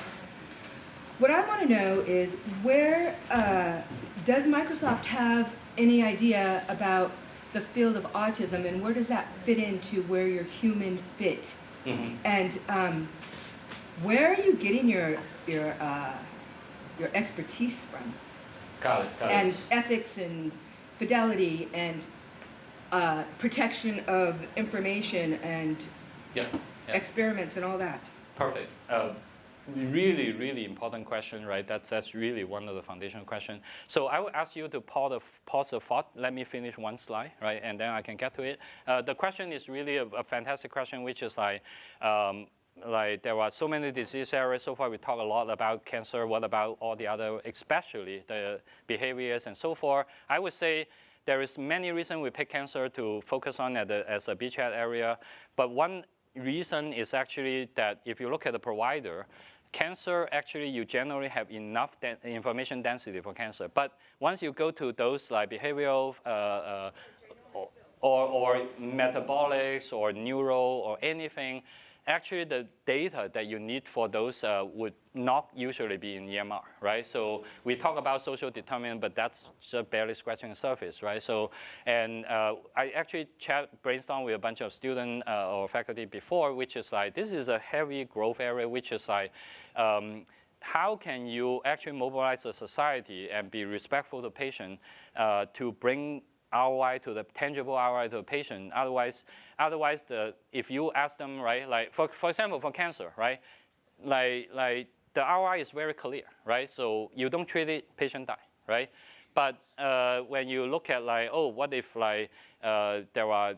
What I want to know is where does Microsoft have any idea about the field of autism, and where does that fit into where your human fit? Mm-hmm. And where are you getting your expertise from? Got it. And ethics and fidelity and protection of information and experiments and all that. Perfect. Really important question, right? That's really one of the foundational questions. So I will ask you to pause the thought. Let me finish one slide, right? And then I can get to it. The question is really a fantastic question, which is like there are so many disease areas. So far we talk a lot about cancer. What about all the other, especially the behaviors and so forth? I would say there is many reasons we pick cancer to focus on as a beachhead area. But one reason is actually that if you look at the provider, cancer, actually, you generally have enough information density for cancer. But once you go to those like behavioral or metabolics or neuro or anything, actually the data that you need for those would not usually be in EMR, right? So we talk about social determinant, but that's just barely scratching the surface, right? So, and I actually brainstormed with a bunch of students or faculty before, which is like, this is a heavy growth area, which is like, how can you actually mobilize a society and be respectful to patient to bring ROI to the tangible ROI to the patient. Otherwise, if you ask them, right, like for example, for cancer, right, like the ROI is very clear, right? So you don't treat it, patient die, right? But when you look at like, oh, what if like there are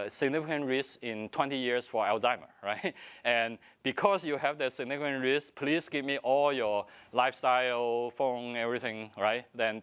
significant risks in 20 years for Alzheimer, right? And because you have the significant risk, please give me all your lifestyle, phone, everything, right? Then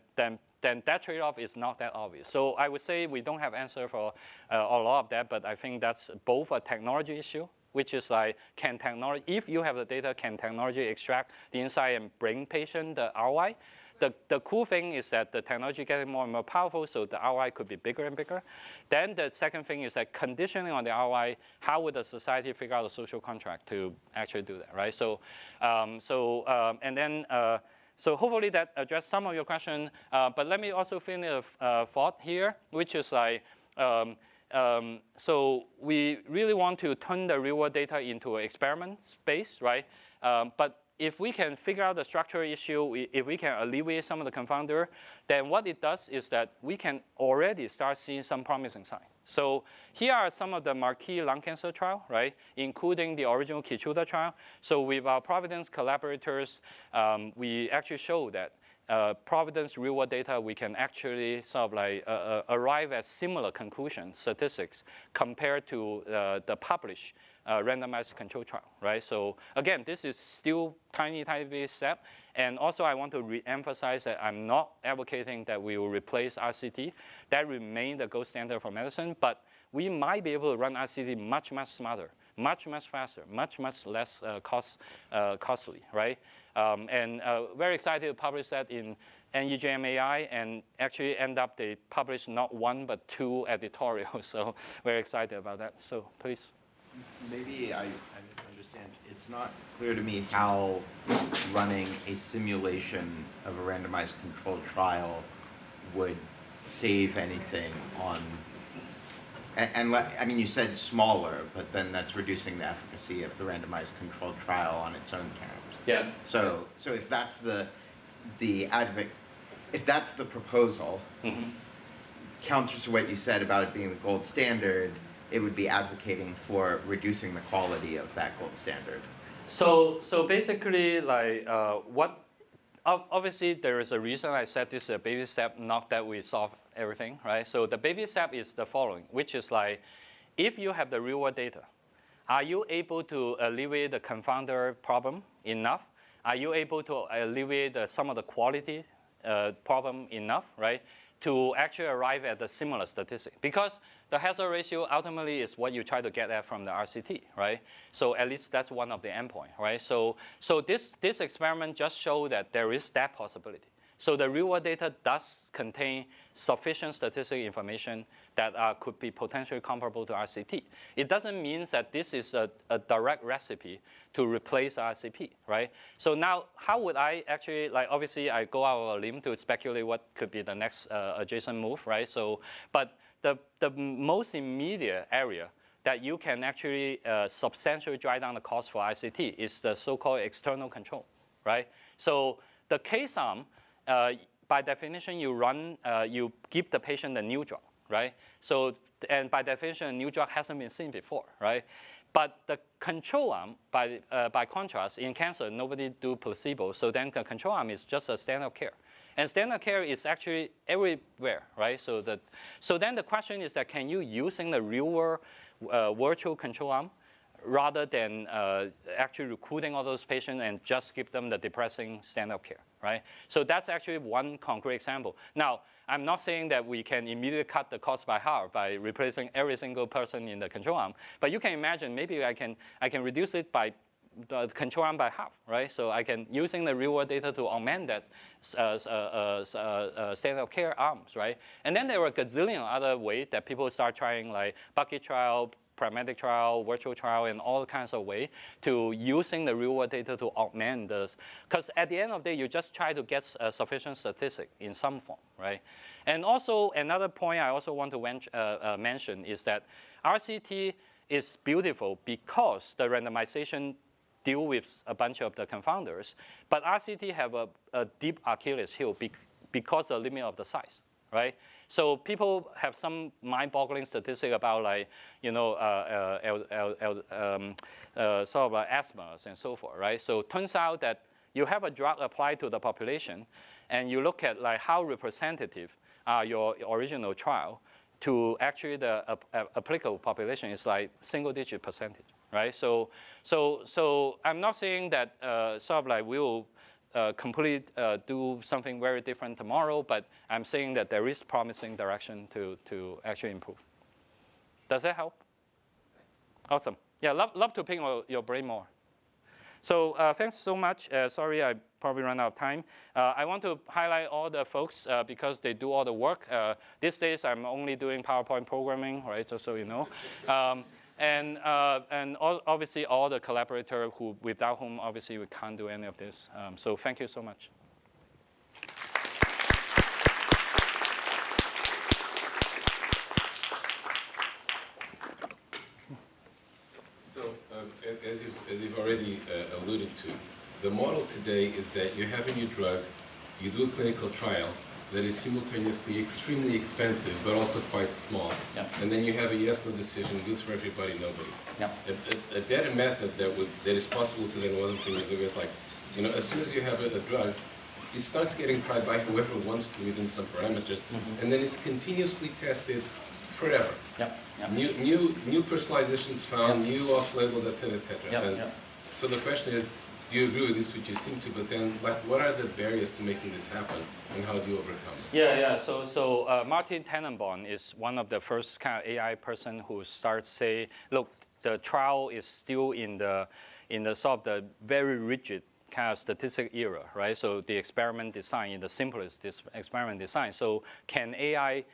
then that trade-off is not that obvious. So I would say we don't have answer for a lot of that, but I think that's both a technology issue, which is like, can technology, if you have the data, can technology extract the insight and bring patient the ROI? The cool thing is that the technology getting more and more powerful, so the ROI could be bigger and bigger. Then the second thing is that conditioning on the ROI, how would the society figure out a social contract to actually do that, right? So, so hopefully that addressed some of your question. But let me also finish a thought here, which is like, so we really want to turn the real world data into an experiment space, right? But if we can figure out the structural issue, if we can alleviate some of the confounder, then what it does is that we can already start seeing some promising signs. So here are some of the marquee lung cancer trial, right, including the original Keytruda trial. So with our Providence collaborators, we actually show that Providence real-world data, we can actually sort of like arrive at similar conclusions, statistics, compared to the published randomized control trial, right? So again, this is still tiny baby step. And also I want to re-emphasize that I'm not advocating that we will replace RCT. That remains the gold standard for medicine, but we might be able to run RCT much smarter, much faster, much less costly, right? And very excited to publish that in NEJM-AI, and actually end up they published not one, but 2 editorials. So very excited about that. So please. Maybe I misunderstand. It's not clear to me how running a simulation of a randomized controlled trial would save anything on, I mean, you said smaller, but then that's reducing the efficacy of the randomized controlled trial on its own terms. Yeah. So if that's if that's the proposal, counter to what you said about it being the gold standard, it would be advocating for reducing the quality of that gold standard. So basically, like obviously there is a reason I said this is a baby step, not that we solve everything, right? So the baby step is the following, which is like, if you have the real world data, are you able to alleviate the confounder problem enough? Are you able to alleviate some of the quality problem enough, right? To actually arrive at the similar statistic, because the hazard ratio ultimately is what you try to get at from the RCT, right? So at least that's one of the endpoint, right? So this experiment just showed that there is that possibility. So the real world data does contain sufficient statistical information that could be potentially comparable to RCT. It doesn't mean that this is a direct recipe to replace RCP, right? So now, how would I actually, like, obviously I go out on a limb to speculate what could be the next adjacent move, right? So, but the most immediate area that you can actually substantially drive down the cost for ICT is the so-called external control, right? So the case arm, by definition, you give the patient a new drug, right? So, and by definition, a new drug hasn't been seen before, right? But the control arm, by contrast, in cancer, nobody do placebo, so then the control arm is just a standard of care. And standard care is actually everywhere, right? So then the question is that, can you using the real world virtual control arm rather than actually recruiting all those patients and just give them the depressing standard of care, right? So that's actually one concrete example. Now, I'm not saying that we can immediately cut the cost by half by replacing every single person in the control arm, but you can imagine maybe I can reduce it by the control arm by half, right? So I can, using the real world data to augment that standard of care arms, right? And then there were a gazillion other ways that people start trying, like bucket trial, pragmatic trial, virtual trial, and all kinds of ways to using the real world data to augment this. Because at the end of the day, you just try to get a sufficient statistic in some form, right? And also another point I also want to mention is that RCT is beautiful because the randomization deal with a bunch of the confounders, but RCT have a deep Achilles heel because of the limit of the size, right? So people have some mind-boggling statistic about, like, you know, sort of asthmas and so forth, right? So it turns out that you have a drug applied to the population, and you look at like how representative your original trial to actually the applicable population is like single-digit percentage, right? So I'm not saying that sort of like we will completely do something very different tomorrow, but I'm saying that there is promising direction to actually improve. Does that help? Awesome. Yeah, love to pick your brain more. So thanks so much. Sorry, I probably ran out of time. I want to highlight all the folks because they do all the work. These days, I'm only doing PowerPoint programming, right? Just so you know. And obviously, all the collaborators without whom, obviously, we can't do any of this. So thank you so much. So as you've already alluded to, the model today is that you have a new drug, you do a clinical trial that is simultaneously extremely expensive, but also quite small. Yeah. And then you have a yes/no decision, good for everybody, nobody. Yeah. A better method that is possible to then wasn't 10 years ago is like, as soon as you have a drug, it starts getting tried by whoever wants to within some parameters, and then it's continuously tested forever. Yep. Yep. New personalizations found, Yep. new off-labels, et cetera, et cetera. Yep. And Yep. so the question is, do you agree with this, which you seem to, but then what are the barriers to making this happen, and how do you overcome it? Yeah. So Martin Tannenbaum is one of the first kind of AI person who starts say, look, the trial is still in the sort of the very rigid kind of statistic era, right? So the experiment design in the simplest experiment design. So can AI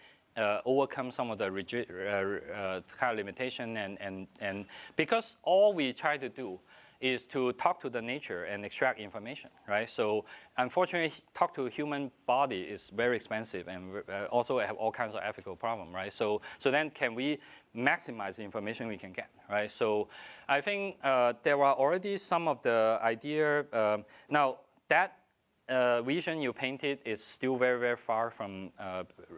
overcome some of the rigid kind of limitation and because all we try to do is to talk to the nature and extract information, right? So unfortunately, talk to human body is very expensive and also have all kinds of ethical problems, right? So then can we maximize the information we can get, right? So I think there are already some of the idea. Now that vision you painted is still very, very far from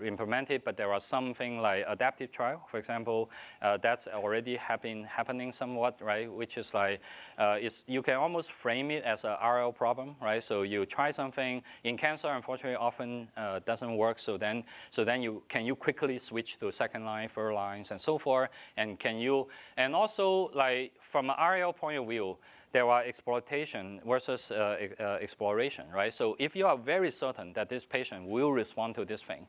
implemented, but there are something like adaptive trial, for example, that's already happening somewhat, right? Which is like, you can almost frame it as a RL problem, right? So you try something in cancer, unfortunately, often doesn't work. So then can you quickly switch to second line, third lines, and so forth? And also like from an RL point of view, there are exploitation versus exploration, right? So if you are very certain that this patient will respond to this thing,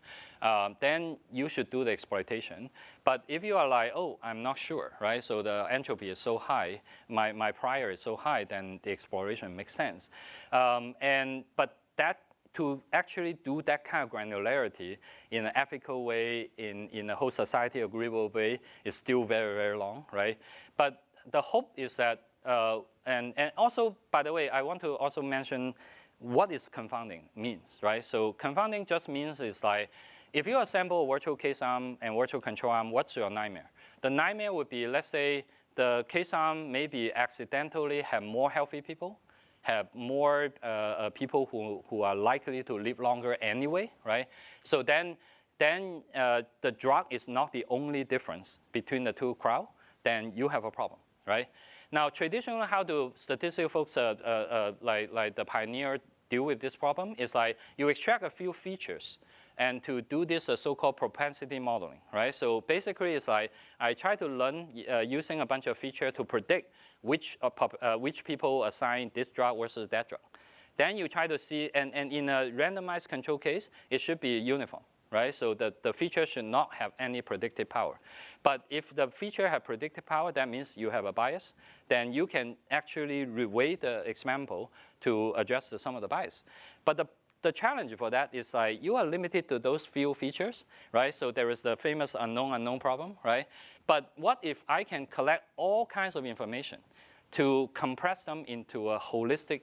then you should do the exploitation. But if you are like, oh, I'm not sure, right? So the entropy is so high, my prior is so high, then the exploration makes sense. But to actually do that kind of granularity in an ethical way, in a whole society agreeable way, is still very, very long, right? But the hope is that, and also, by the way, I want to also mention what is confounding means, right? So confounding just means it's like, if you assemble a virtual case arm and virtual control arm, what's your nightmare? The nightmare would be, let's say, the case arm maybe accidentally have more healthy people, have more people who are likely to live longer anyway, right? So then the drug is not the only difference between the two crowd, then you have a problem, right? Now, traditionally, how do statistical folks like the pioneer deal with this problem is like you extract a few features and to do this so-called propensity modeling, right? So basically, it's like I try to learn using a bunch of features to predict which people assign this drug versus that drug. Then you try to see, and in a randomized control case, it should be uniform, right? So the feature should not have any predictive power. But if the feature has predictive power, that means you have a bias. Then you can actually reweight the example to adjust some of the bias. But the challenge for that is like you are limited to those few features, right? So there is the famous unknown problem, right? But what if I can collect all kinds of information to compress them into a holistic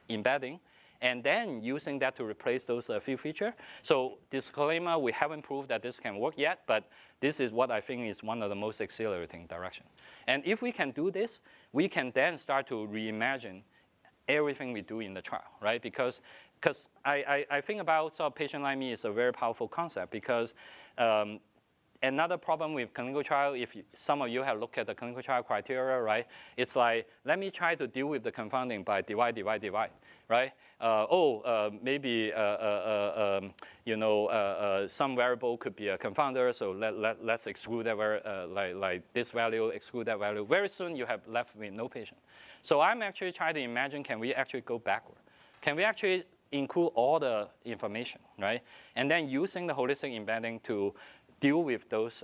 embedding, and then using that to replace those few features? So disclaimer, we haven't proved that this can work yet, but this is what I think is one of the most accelerating direction. And if we can do this, we can then start to reimagine everything we do in the trial, right? Because I think about sort of patient like me is a very powerful concept because another problem with clinical trial, if some of you have looked at the clinical trial criteria, right? It's like, let me try to deal with the confounding by divide, right? Maybe some variable could be a confounder, so let's exclude that, like this value, exclude that value. Very soon you have left with no patient. So I'm actually trying to imagine, can we actually go backward? can we actually include all the information, right? And then using the holistic embedding to deal with those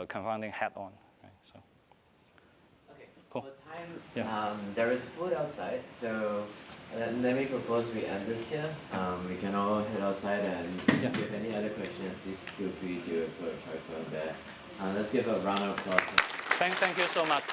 confounding head-on, right? So. Okay, cool. for time, Yeah. there is food outside, so let me propose we end this here. We can all head outside, and if you have any other questions, please feel free to approach Hoifung there. Let's give a round of applause. Thank you so much.